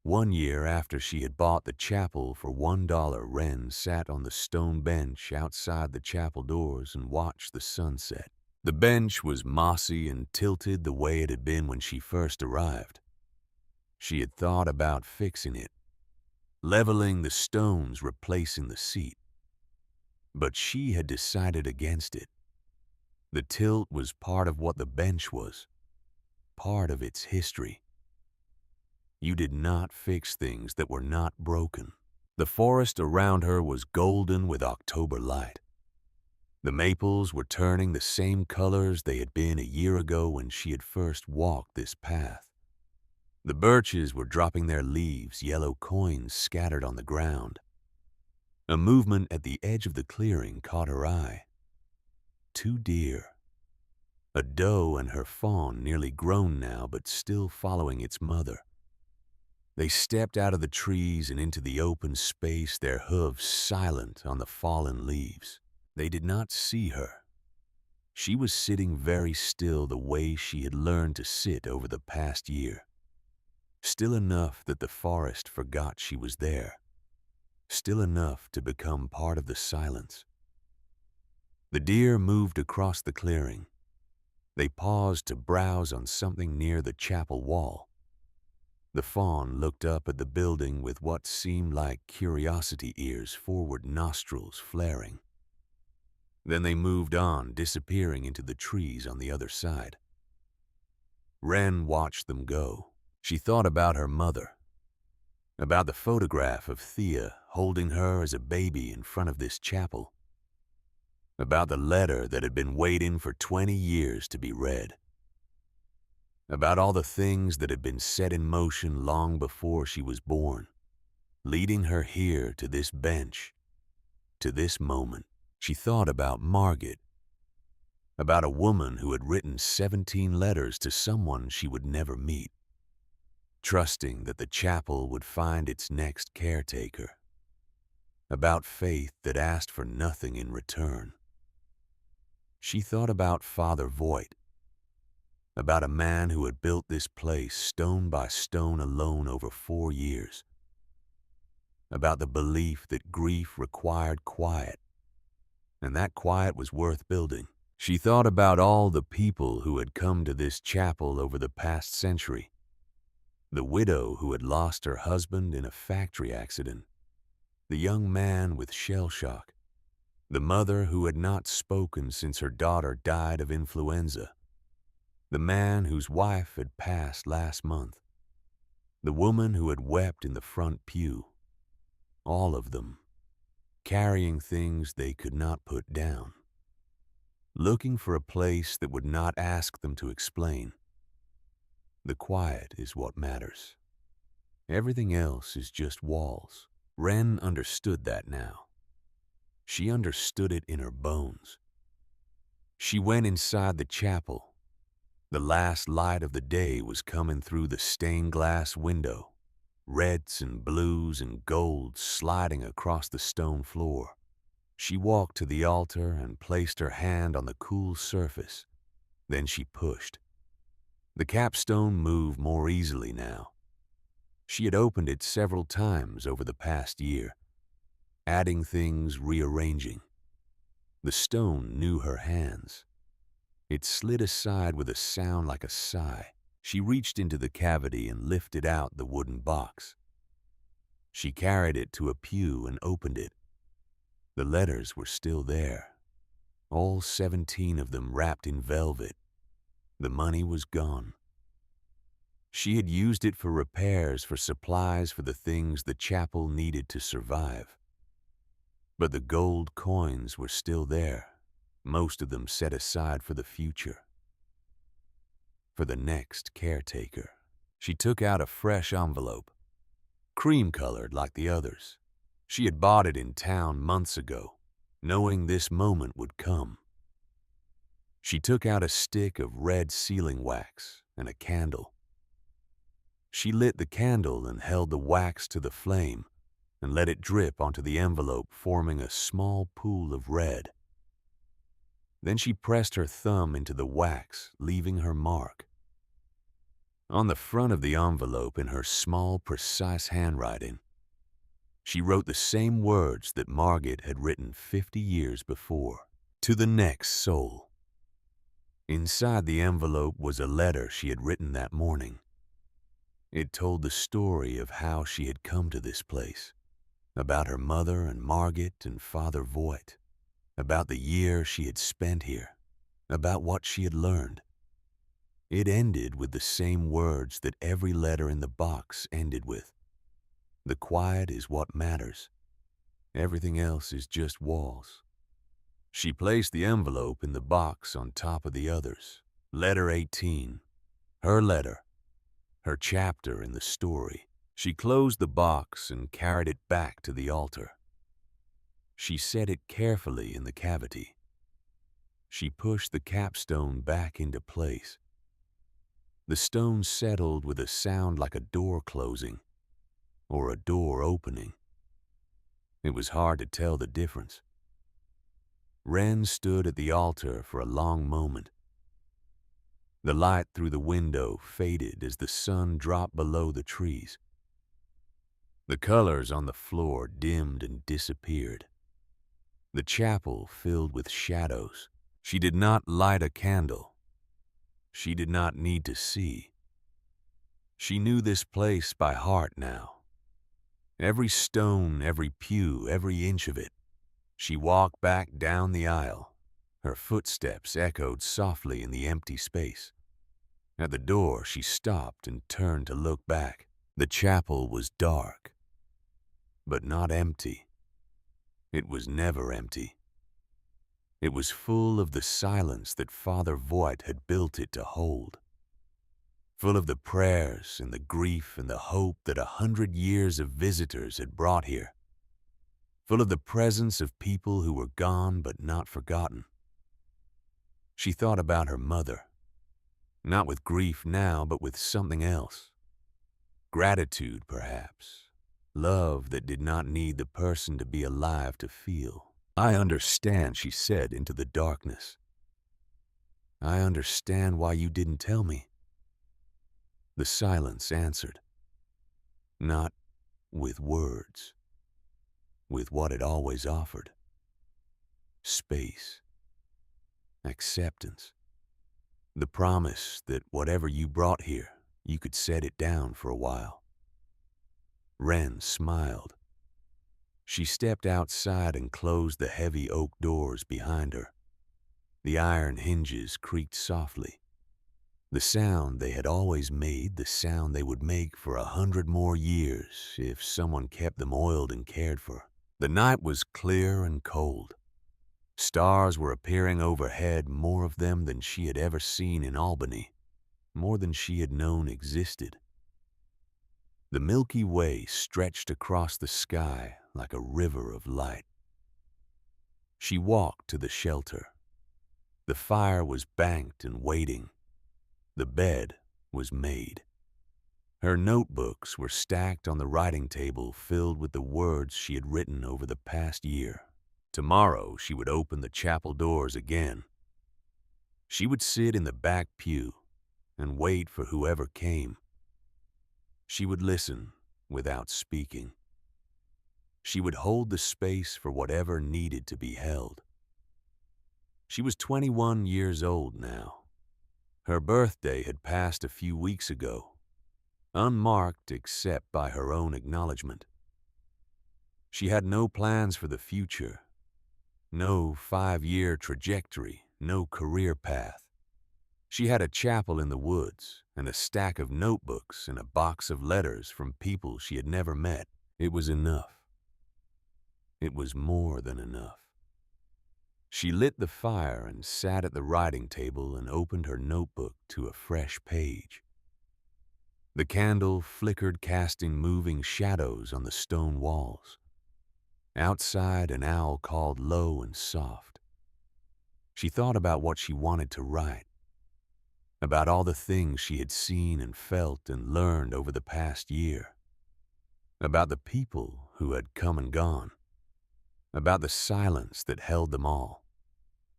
One year after she had bought the chapel for $1, Wren sat on the stone bench outside the chapel doors and watched the sunset. The bench was mossy and tilted the way it had been when she first arrived. She had thought about fixing it, leveling the stones, replacing the seat. But she had decided against it. The tilt was part of what the bench was, part of its history. You did not fix things that were not broken. The forest around her was golden with October light. The maples were turning the same colors they had been a year ago when she had first walked this path. The birches were dropping their leaves, yellow coins scattered on the ground. A movement at the edge of the clearing caught her eye. 2 deer. A doe and her fawn, nearly grown now but still following its mother. They stepped out of the trees and into the open space, their hooves silent on the fallen leaves. They did not see her. She was sitting very still the way she had learned to sit over the past year. still enough that the forest forgot she was there, still enough to become part of the silence. The deer moved across the clearing. They paused to browse on something near the chapel wall. The fawn looked up at the building with what seemed like curiosity ears, forward nostrils flaring. Then they moved on, disappearing into the trees on the other side. Wren watched them go. She thought about her mother, about the photograph of Thea holding her as a baby in front of this chapel, about the letter that had been waiting for 20 years to be read, about all the things that had been set in motion long before she was born, leading her here to this bench, to this moment. She thought about Margaret, about a woman who had written 17 letters to someone she would never meet, trusting that the chapel would find its next caretaker, about faith that asked for nothing in return. She thought about Father Voigt, about a man who had built this place stone by stone alone over 4 years, about the belief that grief required quiet, and that quiet was worth building. She thought about all the people who had come to this chapel over the past century, the widow who had lost her husband in a factory accident, the young man with shell shock, the mother who had not spoken since her daughter died of influenza, the man whose wife had passed last month, the woman who had wept in the front pew. All of them, carrying things they could not put down, looking for a place that would not ask them to explain. The quiet is what matters. Everything else is just walls. Wren understood that now. She understood it in her bones. She went inside the chapel. The last light of the day was coming through the stained glass window, reds and blues and golds sliding across the stone floor. She walked to the altar and placed her hand on the cool surface. Then she pushed. The capstone moved more easily now. She had opened it several times over the past year, adding things, rearranging. The stone knew her hands. It slid aside with a sound like a sigh. She reached into the cavity and lifted out the wooden box. She carried it to a pew and opened it. The letters were still there, all 17 of them wrapped in velvet. The money was gone. She had used it for repairs, for supplies, for the things the chapel needed to survive. But the gold coins were still there, most of them set aside for the future, for the next caretaker. She took out a fresh envelope, cream-colored like the others. She had bought it in town months ago, knowing this moment would come. She took out a stick of red sealing wax and a candle. She lit the candle and held the wax to the flame and let it drip onto the envelope, forming a small pool of red. Then she pressed her thumb into the wax, leaving her mark. On the front of the envelope, in her small, precise handwriting, she wrote the same words that Margaret had written 50 years before, "To the next soul." Inside the envelope was a letter she had written that morning. It told the story of how she had come to this place, about her mother and Margaret and Father Voigt, about the year she had spent here, about what she had learned. It ended with the same words that every letter in the box ended with. The quiet is what matters. Everything else is just walls. She placed the envelope in the box on top of the others. Letter 18, her letter, her chapter in the story. She closed the box and carried it back to the altar. She set it carefully in the cavity. She pushed the capstone back into place. The stone settled with a sound like a door closing or a door opening. It was hard to tell the difference. Wren stood at the altar for a long moment. The light through the window faded as the sun dropped below the trees. The colors on the floor dimmed and disappeared. The chapel filled with shadows. She did not light a candle. She did not need to see. She knew this place by heart now. Every stone, every pew, every inch of it. She walked back down the aisle. Her footsteps echoed softly in the empty space. At the door, she stopped and turned to look back. The chapel was dark, but not empty. It was never empty. It was full of the silence that Father Voigt had built it to hold. Full of the prayers and the grief and the hope that 100 years of visitors had brought here. Full of the presence of people who were gone but not forgotten. She thought about her mother, not with grief now, but with something else. Gratitude, perhaps. Love that did not need the person to be alive to feel. "I understand," she said into the darkness. "I understand why you didn't tell me." The silence answered. Not with words. With what it always offered. Space. Acceptance. The promise that whatever you brought here, you could set it down for a while. Wren smiled. She stepped outside and closed the heavy oak doors behind her. The iron hinges creaked softly. The sound they had always made, the sound they would make for 100 more years if someone kept them oiled and cared for. The night was clear and cold. Stars were appearing overhead, more of them than she had ever seen in Albany, more than she had known existed. The Milky Way stretched across the sky like a river of light. She walked to the shelter. The fire was banked and waiting. The bed was made. Her notebooks were stacked on the writing table filled with the words she had written over the past year. Tomorrow she would open the chapel doors again. She would sit in the back pew and wait for whoever came. She would listen without speaking. She would hold the space for whatever needed to be held. She was 21 years old now. Her birthday had passed a few weeks ago, unmarked except by her own acknowledgement. She had no plans for the future, no 5-year trajectory, no career path. She had a chapel in the woods and a stack of notebooks and a box of letters from people she had never met. It was enough. It was more than enough. She lit the fire and sat at the writing table and opened her notebook to a fresh page. The candle flickered, casting moving shadows on the stone walls. Outside, an owl called low and soft. She thought about what she wanted to write, about all the things she had seen and felt and learned over the past year, about the people who had come and gone, about the silence that held them all.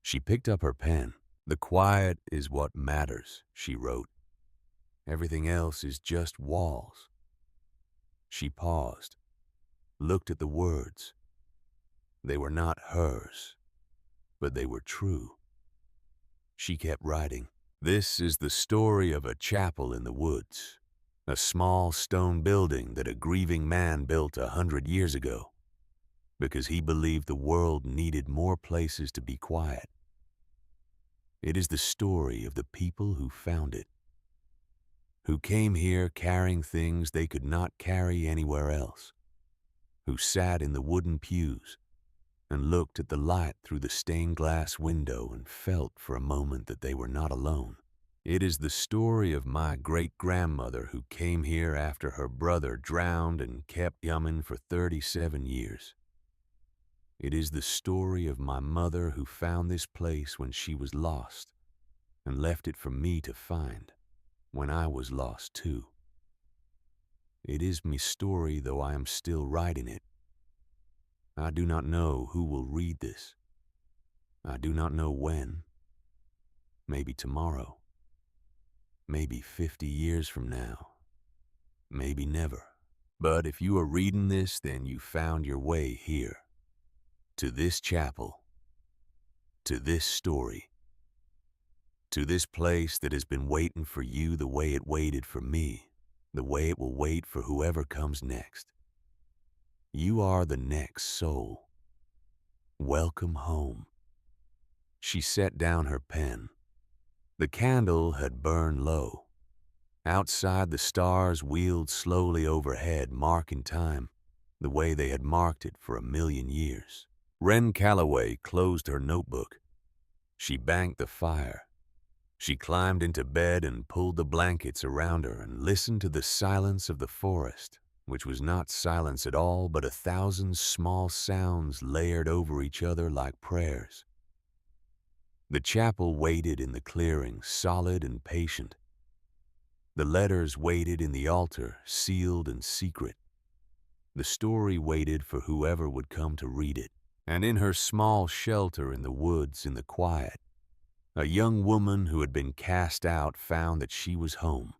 She picked up her pen. "The quiet is what matters," she wrote. "Everything else is just walls." She paused, looked at the words. They were not hers, but they were true. She kept writing. "This is the story of a chapel in the woods, a small stone building that a grieving man built 100 years ago, because he believed the world needed more places to be quiet. It is the story of the people who found it, who came here carrying things they could not carry anywhere else, who sat in the wooden pews and looked at the light through the stained glass window and felt for a moment that they were not alone. It is the story of my great-grandmother who came here after her brother drowned and kept coming for 37 years. It is the story of my mother who found this place when she was lost and left it for me to find when I was lost too. It is my story, though I am still writing it. I do not know who will read this. I do not know when. Maybe tomorrow. maybe 50 years from now, maybe never. But if you are reading this, then you found your way here, to this chapel, to this story, to this place that has been waiting for you the way it waited for me, the way it will wait for whoever comes next. You are the next soul. Welcome home. She set down her pen. The candle had burned low. Outside, the stars wheeled slowly overhead, marking time, the way they had marked it for 1,000,000 years. Wren Calloway closed her notebook. She banked the fire. She climbed into bed and pulled the blankets around her and listened to the silence of the forest, which was not silence at all, but 1,000 small sounds layered over each other like prayers. The chapel waited in the clearing, solid and patient. The letters waited in the altar, sealed and secret. The story waited for whoever would come to read it. And in her small shelter in the woods, in the quiet, a young woman who had been cast out found that she was home.